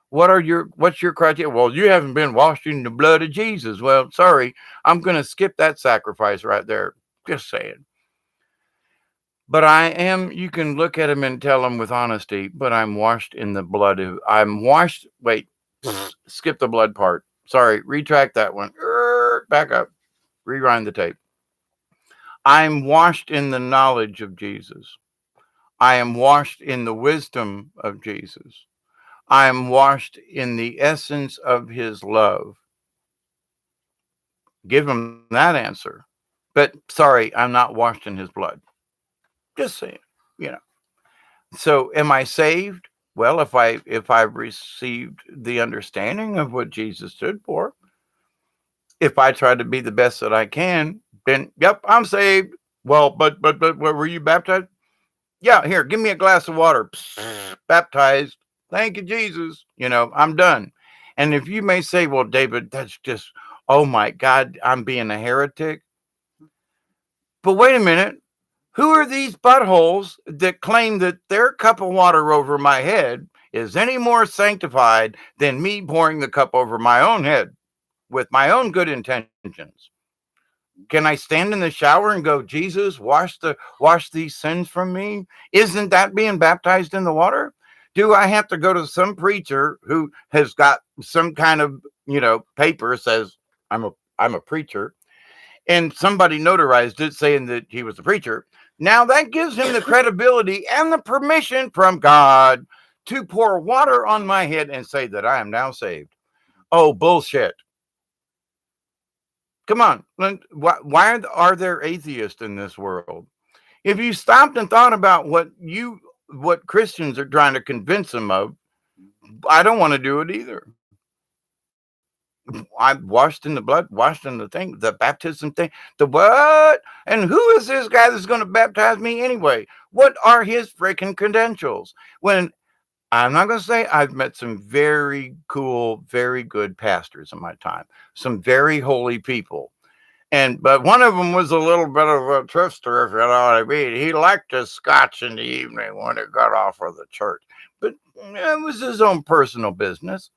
What's your criteria? Well, you haven't been washed in the blood of Jesus. Well, sorry, I'm going to skip that sacrifice right there. Just saying. But you can look at him and tell him with honesty, but I'm washed in the blood of, I'm washed. Wait, skip the blood part. Sorry, retract that one. Back up, rewind the tape. I'm washed in the knowledge of Jesus. I am washed in the wisdom of Jesus. I am washed in the essence of his love. Give him that answer. But sorry, I'm not washed in his blood. Just saying, you know. So am I saved? Well, if I've received the understanding of what Jesus stood for, if I try to be the best that I can, then yep, I'm saved. Well, but were you baptized? Yeah, here, give me a glass of water. Baptized. Thank you, Jesus. I'm done. And if you may say, well, David, that's just, oh my God, I'm being a heretic. But wait a minute. Who are these buttholes that claim that their cup of water over my head is any more sanctified than me pouring the cup over my own head? with my own good intentions. Can I stand in the shower and go, Jesus, wash these sins from me? Isn't that being baptized in the water? Do I have to go to some preacher who has got some kind of, paper says I'm a I'm a preacher, and somebody notarized it saying that he was a preacher? Now that gives him the credibility and the permission from God to pour water on my head and say that I am now saved. Oh, bullshit. Come on. Why are there atheists in this world? If you stopped and thought about what Christians are trying to convince them of, I don't want to do it either. I'm washed in the blood, washed in the thing, the baptism thing, the what? And who is this guy that's going to baptize me anyway? What are his freaking credentials? When I'm not going to say I've met some very cool, very good pastors in my time, some very holy people. But one of them was a little bit of a trickster, if you know what I mean. He liked his scotch in the evening when he got off of the church, but it was his own personal business.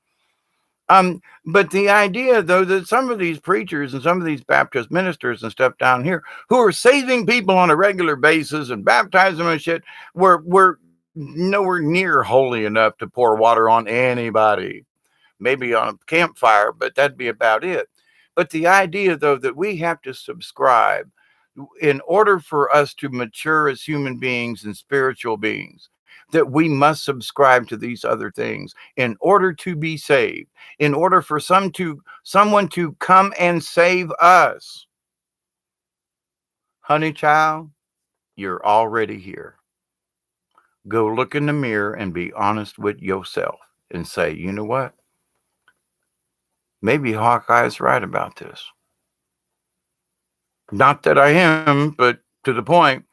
But the idea, though, that some of these preachers and some of these Baptist ministers and stuff down here who are saving people on a regular basis and baptizing them and shit, were nowhere near holy enough to pour water on anybody. Maybe on a campfire, but that'd be about it. But the idea, though, that we have to subscribe in order for us to mature as human beings and spiritual beings, that we must subscribe to these other things in order to be saved, in order for someone to come and save us. Honey child, you're already here. Go look in the mirror and be honest with yourself and say, you know what? Maybe Hawkeye's right about this. Not that I am, but to the point,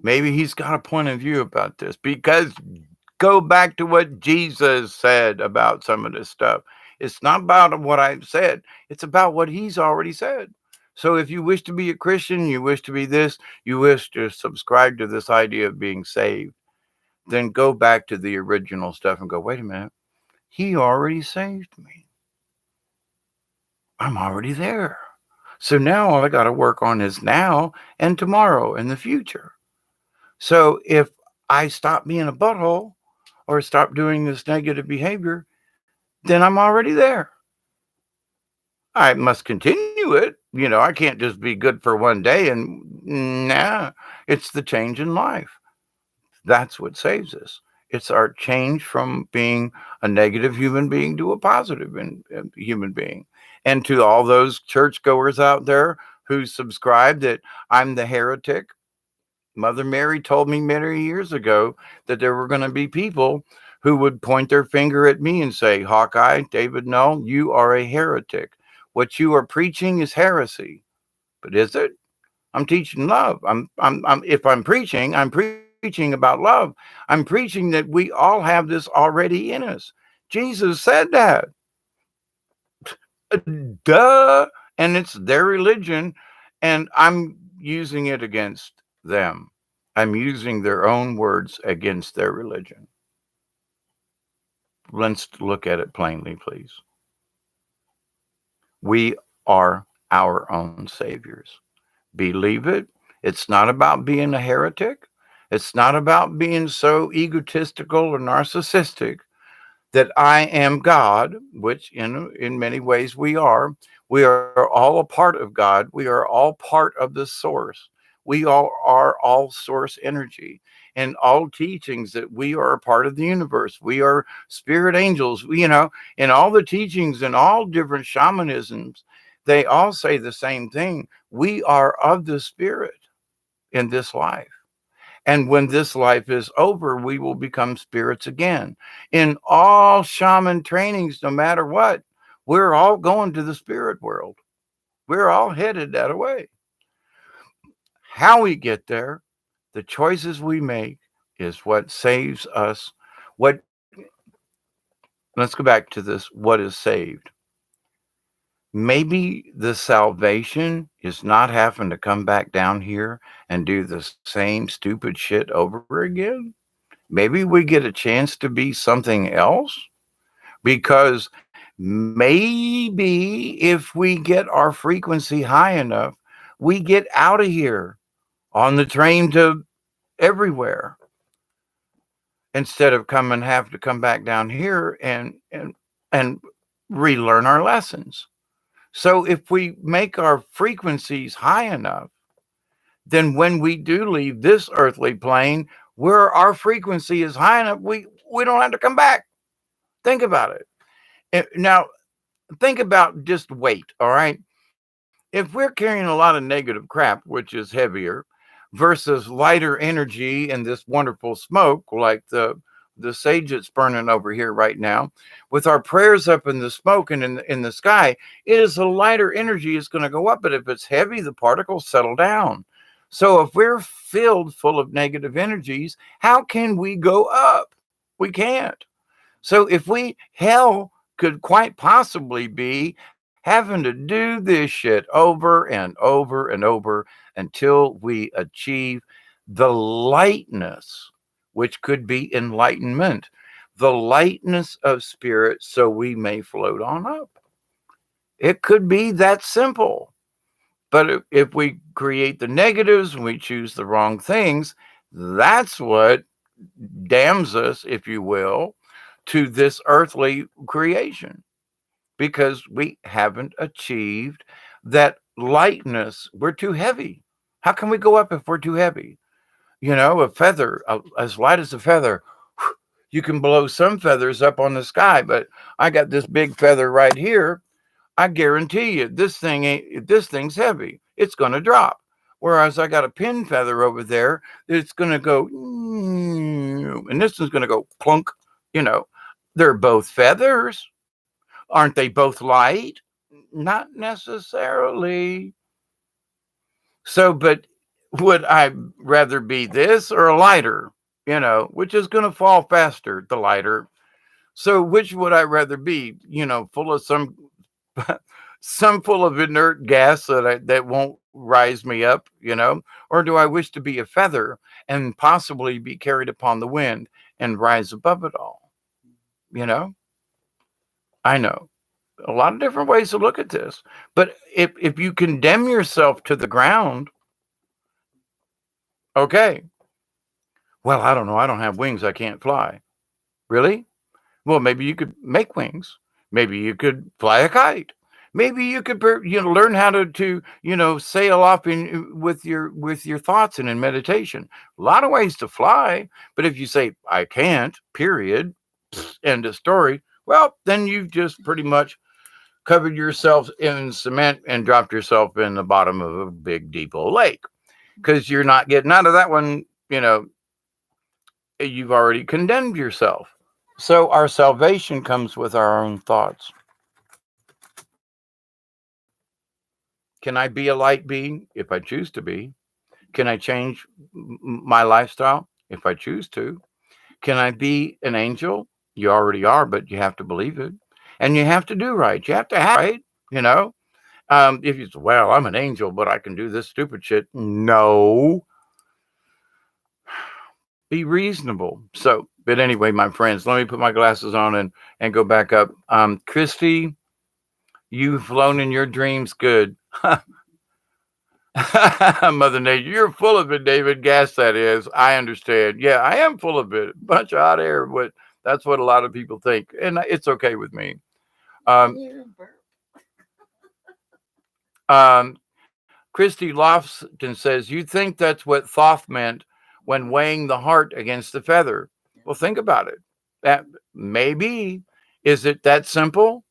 maybe he's got a point of view about this, because go back to what Jesus said about some of this stuff. It's not about what I've said, it's about what he's already said. So if you wish to be a Christian, you wish to be this, you wish to subscribe to this idea of being saved, then go back to the original stuff and go, wait a minute, he already saved me. I'm already there. So now all I got to work on is now and tomorrow and the future. So if I stop being a butthole or stop doing this negative behavior, then I'm already there. I must continue it. I can't just be good for one day and nah, it's the change in life. That's what saves us. It's our change from being a negative human being to a positive human being. And to all those churchgoers out there who subscribe that I'm the heretic, Mother Mary told me many years ago that there were going to be people who would point their finger at me and say, Hawkeye, David, no, you are a heretic. What you are preaching is heresy. But is it? I'm teaching love. If I'm preaching about love. I'm preaching that we all have this already in us. Jesus said that. Duh. And it's their religion. And I'm using it against them. I'm using their own words against their religion. Let's look at it plainly, please. We are our own saviors. Believe it. It's not about being a heretic. It's not about being so egotistical or narcissistic that I am God, which in many ways we are. We are all a part of God. We are all part of the source. We all are all source energy, and all teachings that we are a part of the universe. We are spirit angels. In all the teachings and all different shamanisms, they all say the same thing. We are of the spirit in this life. And when this life is over, we will become spirits again. In all shaman trainings, no matter what, we're all going to the spirit world. We're all headed that way. How we get there, the choices we make, is what saves us. Let's go back to this. What is saved? Maybe the salvation is not having to come back down here and do the same stupid shit over again. Maybe we get a chance to be something else, because Maybe if we get our frequency high enough, we get out of here on the train to everywhere instead of have to come back down here and relearn our lessons. So if we make our frequencies high enough, then when we do leave this earthly plane, where our frequency is high enough, we don't have to come back. Think about it. Now, think about just weight, all right? If we're carrying a lot of negative crap, which is heavier, versus lighter energy and this wonderful smoke, like the sage that's burning over here right now, with our prayers up in the smoke and in the sky, it is a lighter energy is going to go up. But if it's heavy, the particles settle down. So if we're filled full of negative energies, how can we go up? We can't. So if hell could quite possibly be having to do this shit over and over and over until we achieve the lightness, which could be enlightenment, the lightness of spirit, so we may float on up. It could be that simple. But if we create the negatives and we choose the wrong things, that's what damns us, if you will, to this earthly creation, because we haven't achieved that lightness. We're too heavy. How can we go up if we're too heavy? A feather, as light as a feather, you can blow some feathers up on the sky, but I got this big feather right here. I guarantee you, this thing's heavy. It's going to drop. Whereas I got a pin feather over there, it's going to go, and this one's going to go plunk. You know, they're both feathers. Aren't they both light? Not necessarily. So, but would I rather be this or a lighter? Which is going to fall faster, the lighter. So, which would I rather be? Full of some full of inert gas that won't rise me up, or do I wish to be a feather and possibly be carried upon the wind and rise above it all? You know, I know a lot of different ways to look at this, but if you condemn yourself to the ground, okay, well, I don't know, I don't have wings, I can't fly. Really? Well, maybe you could make wings. Maybe you could fly a kite. Maybe you could, learn how to sail off with your thoughts and in meditation. A lot of ways to fly, but if you say I can't, period, end of story. Well, then you've just pretty much covered yourself in cement and dropped yourself in the bottom of a big deep old lake, because you're not getting out of that one. You've already condemned yourself. So our salvation comes with our own thoughts. Can I be a light being if I choose to be? Can I change my lifestyle if I choose to? Can I be an angel? You already are, but you have to believe it. And you have to do right. You have to have right, you know? If you say, well, I'm an angel, but I can do this stupid shit. No. Be reasonable. So, but anyway, my friends, let me put my glasses on and go back up. Christy, you've flown in your dreams good. Mother Nature, you're full of it, David. Gas, that is. I understand. Yeah, I am full of it. Bunch of hot air. That's what a lot of people think, and it's okay with me. Um, Christy Lofton says, "You think that's what Thoth meant when weighing the heart against the feather?" Well, think about it. That maybe is it that simple?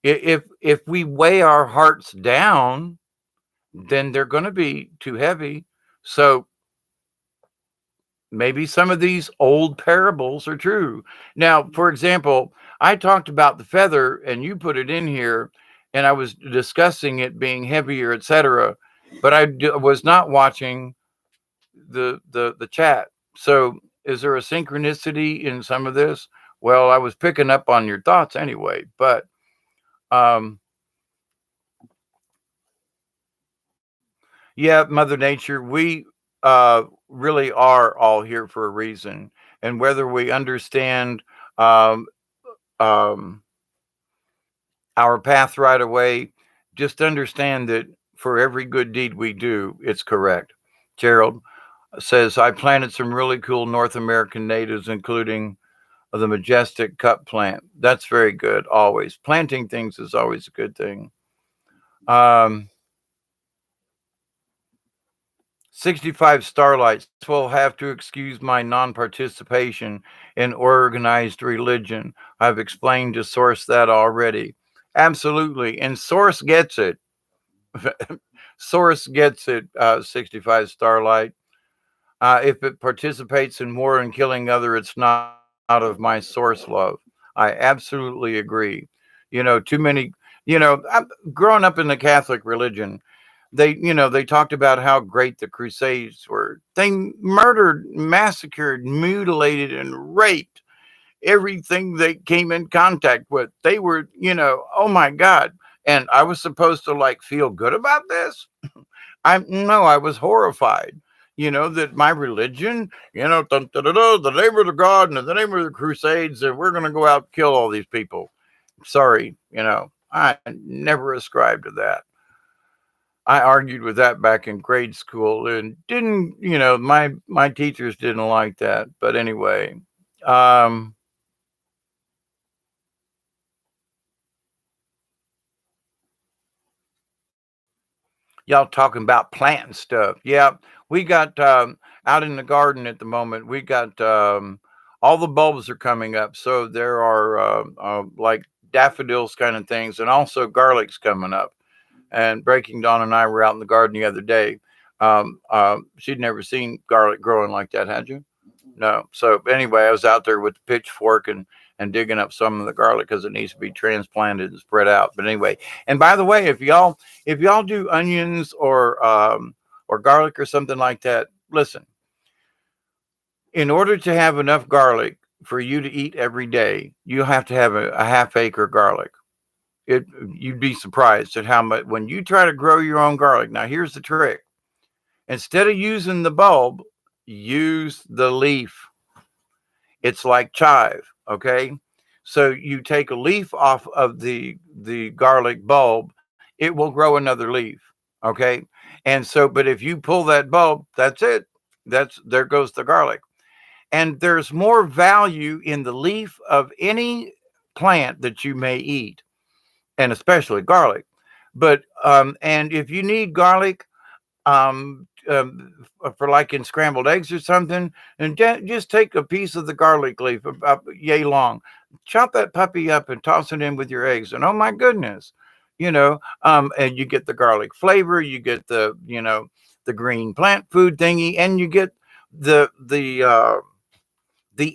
If we weigh our hearts down, then they're going to be too heavy. So maybe some of these old parables are true. Now, for example, I talked about the feather and you put it in here and I was discussing it being heavier, etc. But was not watching the chat. So is there a synchronicity in some of this? Well, I was picking up on your thoughts anyway, but yeah, Mother Nature, we really are all here for a reason. And whether we understand um, um, our path right away. Just understand that for every good deed we do, it's correct. Gerald says, I planted some really cool North American natives, including the majestic cup plant. That's very good, always. Planting things is always a good thing. Um, 65 Starlights will have to excuse my non participation in organized religion. I've explained to Source that already. Absolutely. And Source gets it. Source gets it, 65 Starlight. If it participates in war and killing other, it's not of my source love. I absolutely agree. Too many, growing up in the Catholic religion, they talked about how great the Crusades were. They murdered, massacred, mutilated, and raped everything they came in contact with. They were, oh my God. And I was supposed to like feel good about this. I was horrified. That my religion, the name of the God and the name of the Crusades, and we're going to go out and kill all these people. Sorry, I never ascribed to that. I argued with that back in grade school and didn't, my teachers didn't like that. But anyway, um, y'all talking about planting stuff. Yeah, we got out in the garden at the moment. We got all the bulbs are coming up, so there are like daffodils kind of things, and also garlic's coming up. And Breaking Dawn and I were out in the garden the other day. She'd never seen garlic growing like that, had you? No. So anyway, I was out there with the pitchfork and digging up some of the garlic because it needs to be transplanted and spread out. But anyway, and by the way, if y'all do onions or garlic or something like that, listen. In order to have enough garlic for you to eat every day, you have to have a half acre garlic. You'd be surprised at how much when you try to grow your own garlic. Now here's the trick. Instead of using the bulb, use the leaf. It's like chive, okay? So you take a leaf off of the garlic bulb, it will grow another leaf, okay? And so, but if you pull that bulb, that's it. That's there goes the garlic. And there's more value in the leaf of any plant that you may eat, and especially garlic. But and if you need garlic, for like in scrambled eggs or something, and just take a piece of the garlic leaf about yay long, chop that puppy up and toss it in with your eggs, and oh my goodness, and you get the garlic flavor, you get the green plant food thingy, and you get the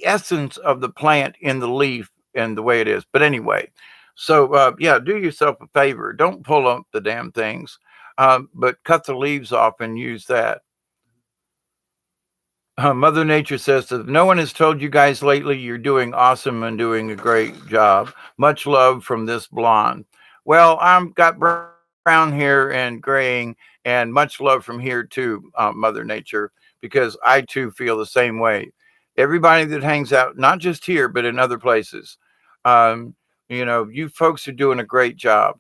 essence of the plant in the leaf and the way it is. But anyway, so yeah, do yourself a favor. Don't pull up the damn things, but cut the leaves off and use that. Mother Nature says, if no one has told you guys lately, you're doing awesome and doing a great job. Much love from this blonde. Well, I'm got brown hair and graying, and much love from here too, Mother Nature, because I too feel the same way. Everybody that hangs out, not just here, but in other places, um, you folks are doing a great job.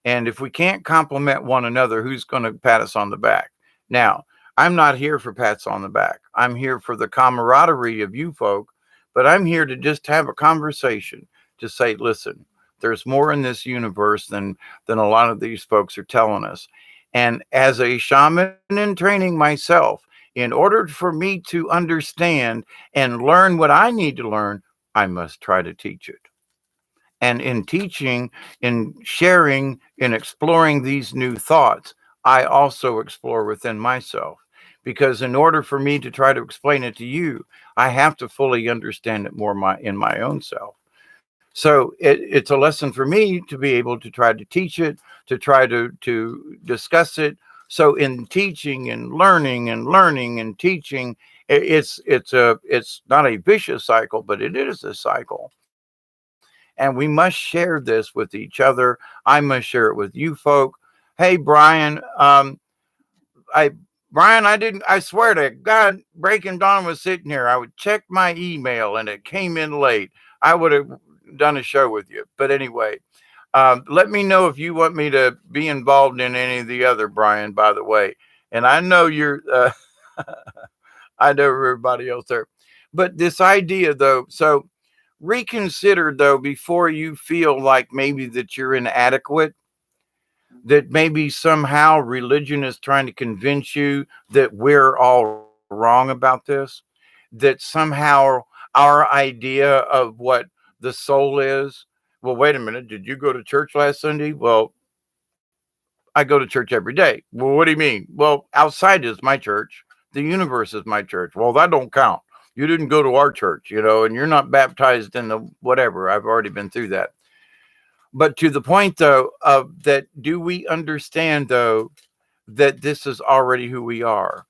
And if we can't compliment one another, who's going to pat us on the back? Now, I'm not here for pats on the back. I'm here for the camaraderie of you folk, but I'm here to just have a conversation to say, listen, there's more in this universe than a lot of these folks are telling us. And as a shaman in training myself, in order for me to understand and learn what I need to learn, I must try to teach it. And in teaching, in sharing, in exploring these new thoughts, I also explore within myself. Because in order for me to try to explain it to you, I have to fully understand it more in my own self. So it's a lesson for me to be able to try to teach it, to try to discuss it. So in teaching and learning and teaching, it's not a vicious cycle, but it is a cycle. And we must share this with each other. I must share it with you folk. Hey, Brian, I Brian, I swear to God, Breaking Dawn was sitting here. I would check my email and it came in late. I would have done a show with you. But anyway, Let me know if you want me to be involved in any of the other, Brian, by the way. And I know you're, I know everybody else there. But this idea, though, so reconsider, though, before you feel like maybe that you're inadequate, that maybe somehow religion is trying to convince you that we're all wrong about this, that somehow our idea of what the soul is. Well, wait a minute. Did you go to church last Sunday? Well, I go to church every day. Well, what do you mean? Well, outside is my church. The universe is my church. Well, that don't count. You didn't go to our church, and you're not baptized in the whatever. I've already been through that. But to the point, though, of that, do we understand, though, that this is already who we are?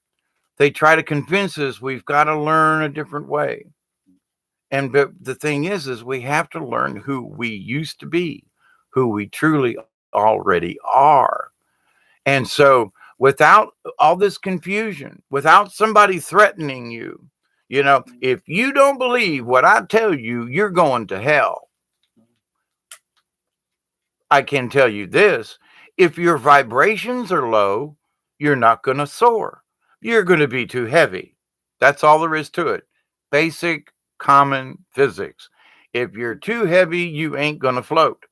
They try to convince us we've got to learn a different way. And but the thing is we have to learn who we used to be, who we truly already are. And so without all this confusion, without somebody threatening you, if you don't believe what I tell you, you're going to hell. I can tell you this, if your vibrations are low, you're not going to soar. You're going to be too heavy. That's all there is to it. Basic common physics. If you're too heavy, you ain't going to float.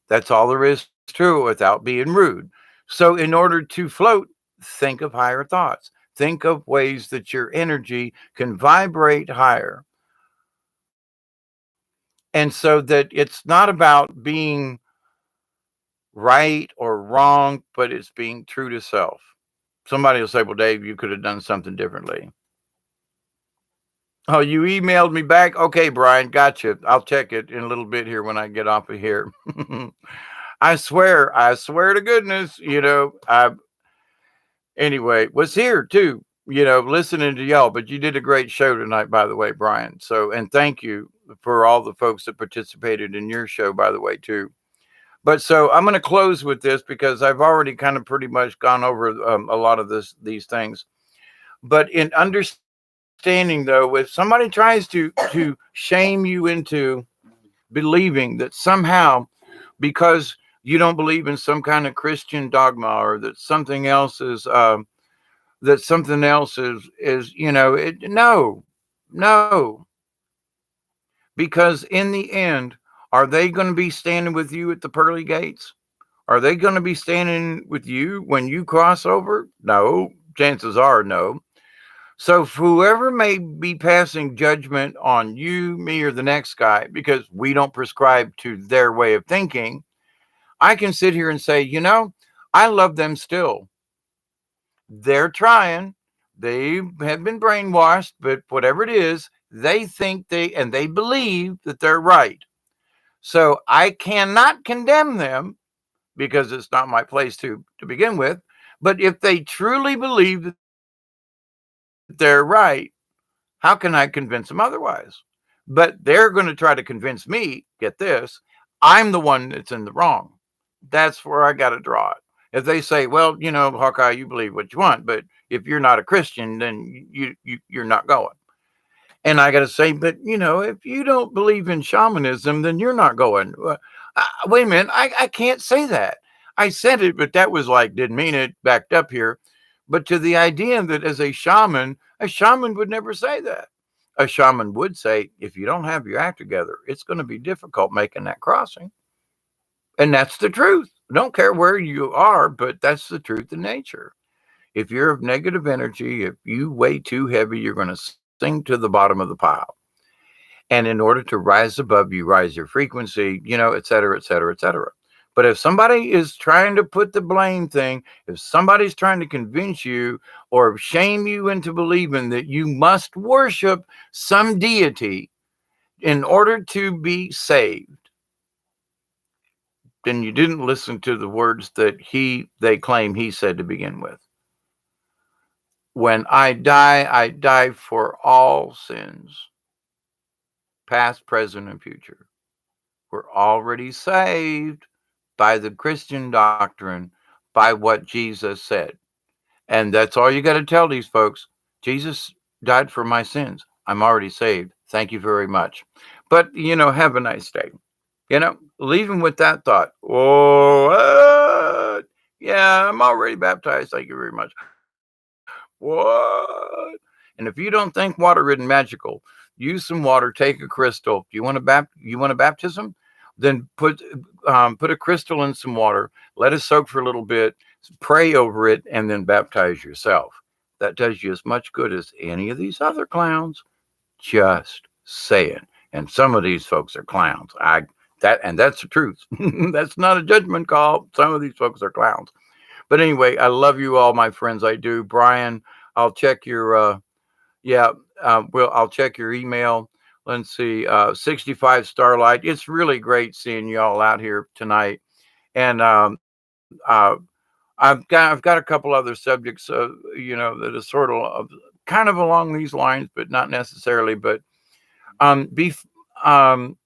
That's all there is to it without being rude. So, in order to float, think of higher thoughts. Think of ways that your energy can vibrate higher. And so that it's not about being right or wrong, but it's being true to self. Somebody will say, well, Dave, you could have done something differently. Oh, you emailed me back? Okay, Brian, gotcha. I'll check it in a little bit here when I get off of here. I swear to goodness, I anyway was here too, listening to y'all. But you did a great show tonight, by the way, Brian. So, and thank you for all the folks that participated in your show, by the way, too. But so I'm going to close with this because I've already kind of pretty much gone over a lot of these things. But in understanding, though, if somebody tries to shame you into believing that somehow because you don't believe in some kind of Christian dogma or that something else is no, because in the end, are they going to be standing with you at the pearly gates? Are they going to be standing with you when you cross over? No, chances are no. So, whoever may be passing judgment on you, me, or the next guy, because we don't prescribe to their way of thinking, I can sit here and say, I love them still. They're trying. They have been brainwashed, but whatever it is, they think they believe that they're right. So I cannot condemn them because it's not my place to begin with. But if they truly believe that they're right, how can I convince them otherwise? But they're going to try to convince me, get this, I'm the one that's in the wrong. That's where I got to draw it. If they say, well, Hawkeye, you believe what you want, but if you're not a Christian, then you're not going. And I got to say, but if you don't believe in shamanism, then you're not going. Wait a minute, I can't say that. I said it, but that was like, didn't mean it, backed up here. But to the idea that as a shaman would never say that. A shaman would say, if you don't have your act together, it's going to be difficult making that crossing. And that's the truth. Don't care where you are, but that's the truth in nature. If you're of negative energy, if you weigh too heavy, you're going to sink to the bottom of the pile. And in order to rise above, you rise your frequency, et cetera, et cetera, et cetera. But if somebody is trying to put the blame thing, if somebody's trying to convince you or shame you into believing that you must worship some deity in order to be saved, then you didn't listen to the words that they claim he said to begin with. When I die for all sins, past, present, and future. We're already saved by the Christian doctrine, by what Jesus said. And that's all you got to tell these folks. Jesus died for my sins. I'm already saved. Thank you very much. But, have a nice day. Leave him with that thought. Oh, what? Yeah, I'm already baptized. Thank you very much. What? And if you don't think water isn't magical, use some water. Take a crystal. You want a baptism? Then put a crystal in some water. Let it soak for a little bit. Pray over it, and then baptize yourself. That does you as much good as any of these other clowns. Just saying. And some of these folks are clowns. That's the truth. That's not a judgment call. Some of these folks are clowns. But anyway, I love you all, my friends. I do. Brian, I'll check your yeah, I'll check your email. Let's see, 65 Starlight. It's really great seeing you all out here tonight. And I've got a couple other subjects, that is sort of kind of along these lines, but not necessarily. But um, bef- um,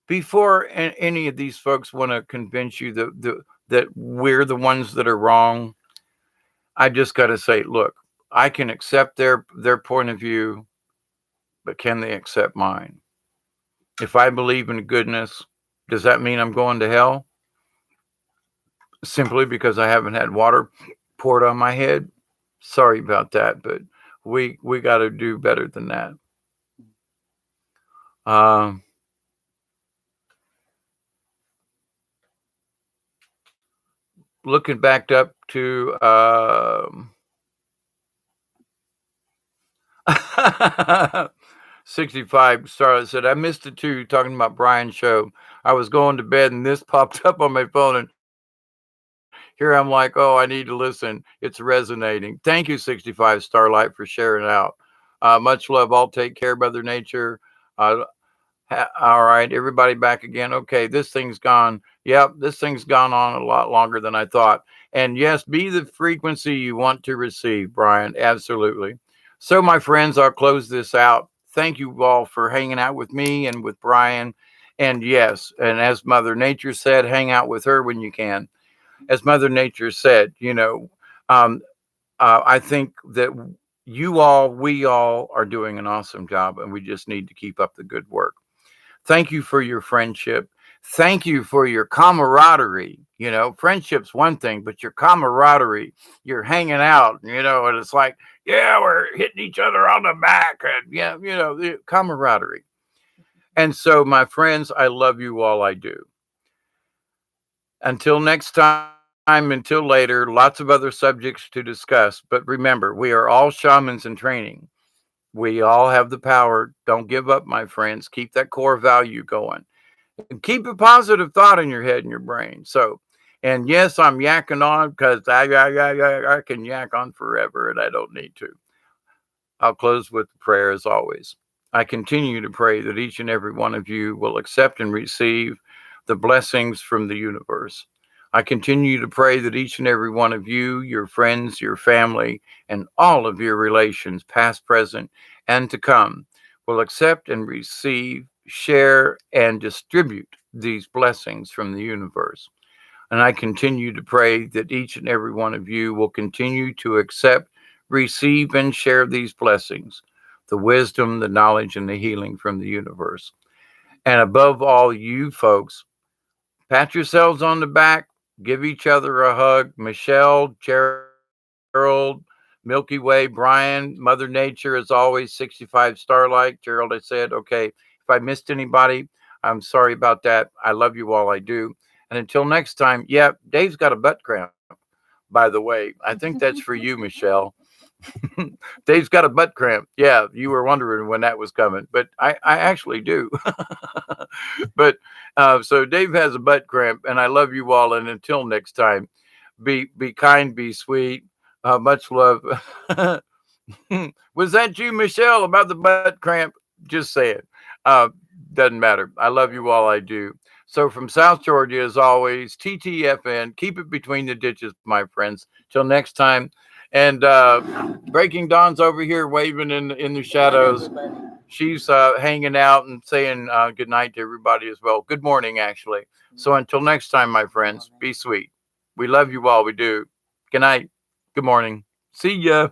before any of these folks want to convince you that we're the ones that are wrong, I just got to say, look, I can accept their point of view, but can they accept mine? If I believe in goodness, does that mean I'm going to hell simply because I haven't had water poured on my head? Sorry about that, but we got to do better than that. Um, Looking back up to 65 Starlight said, I missed it too, talking about Brian's show. I was going to bed and this popped up on my phone, and here I'm like, oh, I need to listen. It's resonating. Thank you, 65 Starlight, for sharing out. Much love. I'll take care, Mother Nature. Uh, all right, everybody back again. Okay, this thing's gone. Yep, this thing's gone on a lot longer than I thought. And yes, be the frequency you want to receive, Brian. Absolutely. So, my friends, I'll close this out. Thank you all for hanging out with me and with Brian. And yes, and as Mother Nature said, hang out with her when you can. As Mother Nature said, um, I think that we all are doing an awesome job, and we just need to keep up the good work. Thank you for your friendship. Thank you for your camaraderie. Friendship's one thing, but your camaraderie, you're hanging out, and it's like, yeah, we're hitting each other on the back, and yeah, the camaraderie. And so, my friends, I love you all. I do. Until next time, until later, lots of other subjects to discuss. But remember, we are all shamans in training. We all have the power. Don't give up, my friends. Keep that core value going. And keep a positive thought in your head and your brain. So, and yes, I'm yakking on because I can yak on forever and I don't need to. I'll close with prayer as always. I continue to pray that each and every one of you will accept and receive the blessings from the universe. I continue to pray that each and every one of you, your friends, your family, and all of your relations, past, present, and to come, will accept and receive, share, and distribute these blessings from the universe. And I continue to pray that each and every one of you will continue to accept, receive, and share these blessings, the wisdom, the knowledge, and the healing from the universe. And above all, you folks, pat yourselves on the back, give each other a hug. Michelle, Gerald, Milky Way, Brian, Mother Nature, as always, 65 Starlight. Gerald, I said, okay, if I missed anybody, I'm sorry about that. I love you all. I do. And until next time, yeah, Dave's got a butt cramp, by the way. I think that's for you, Michelle. Dave's got a butt cramp. Yeah, you were wondering when that was coming, but I actually do. But so Dave has a butt cramp, and I love you all. And until next time, be kind, be sweet. Much love. Was that you, Michelle, about the butt cramp? Just saying. Uh, doesn't matter. I love you all. I do. So from South Georgia, as always, TTFN. Keep it between the ditches, my friends. Till next time. And Breaking Dawn's over here waving in the shadows. She's hanging out and saying good night to everybody as well. Good morning, actually. So until next time, my friends, be sweet. We love you all. We do. Good night. Good morning. See ya.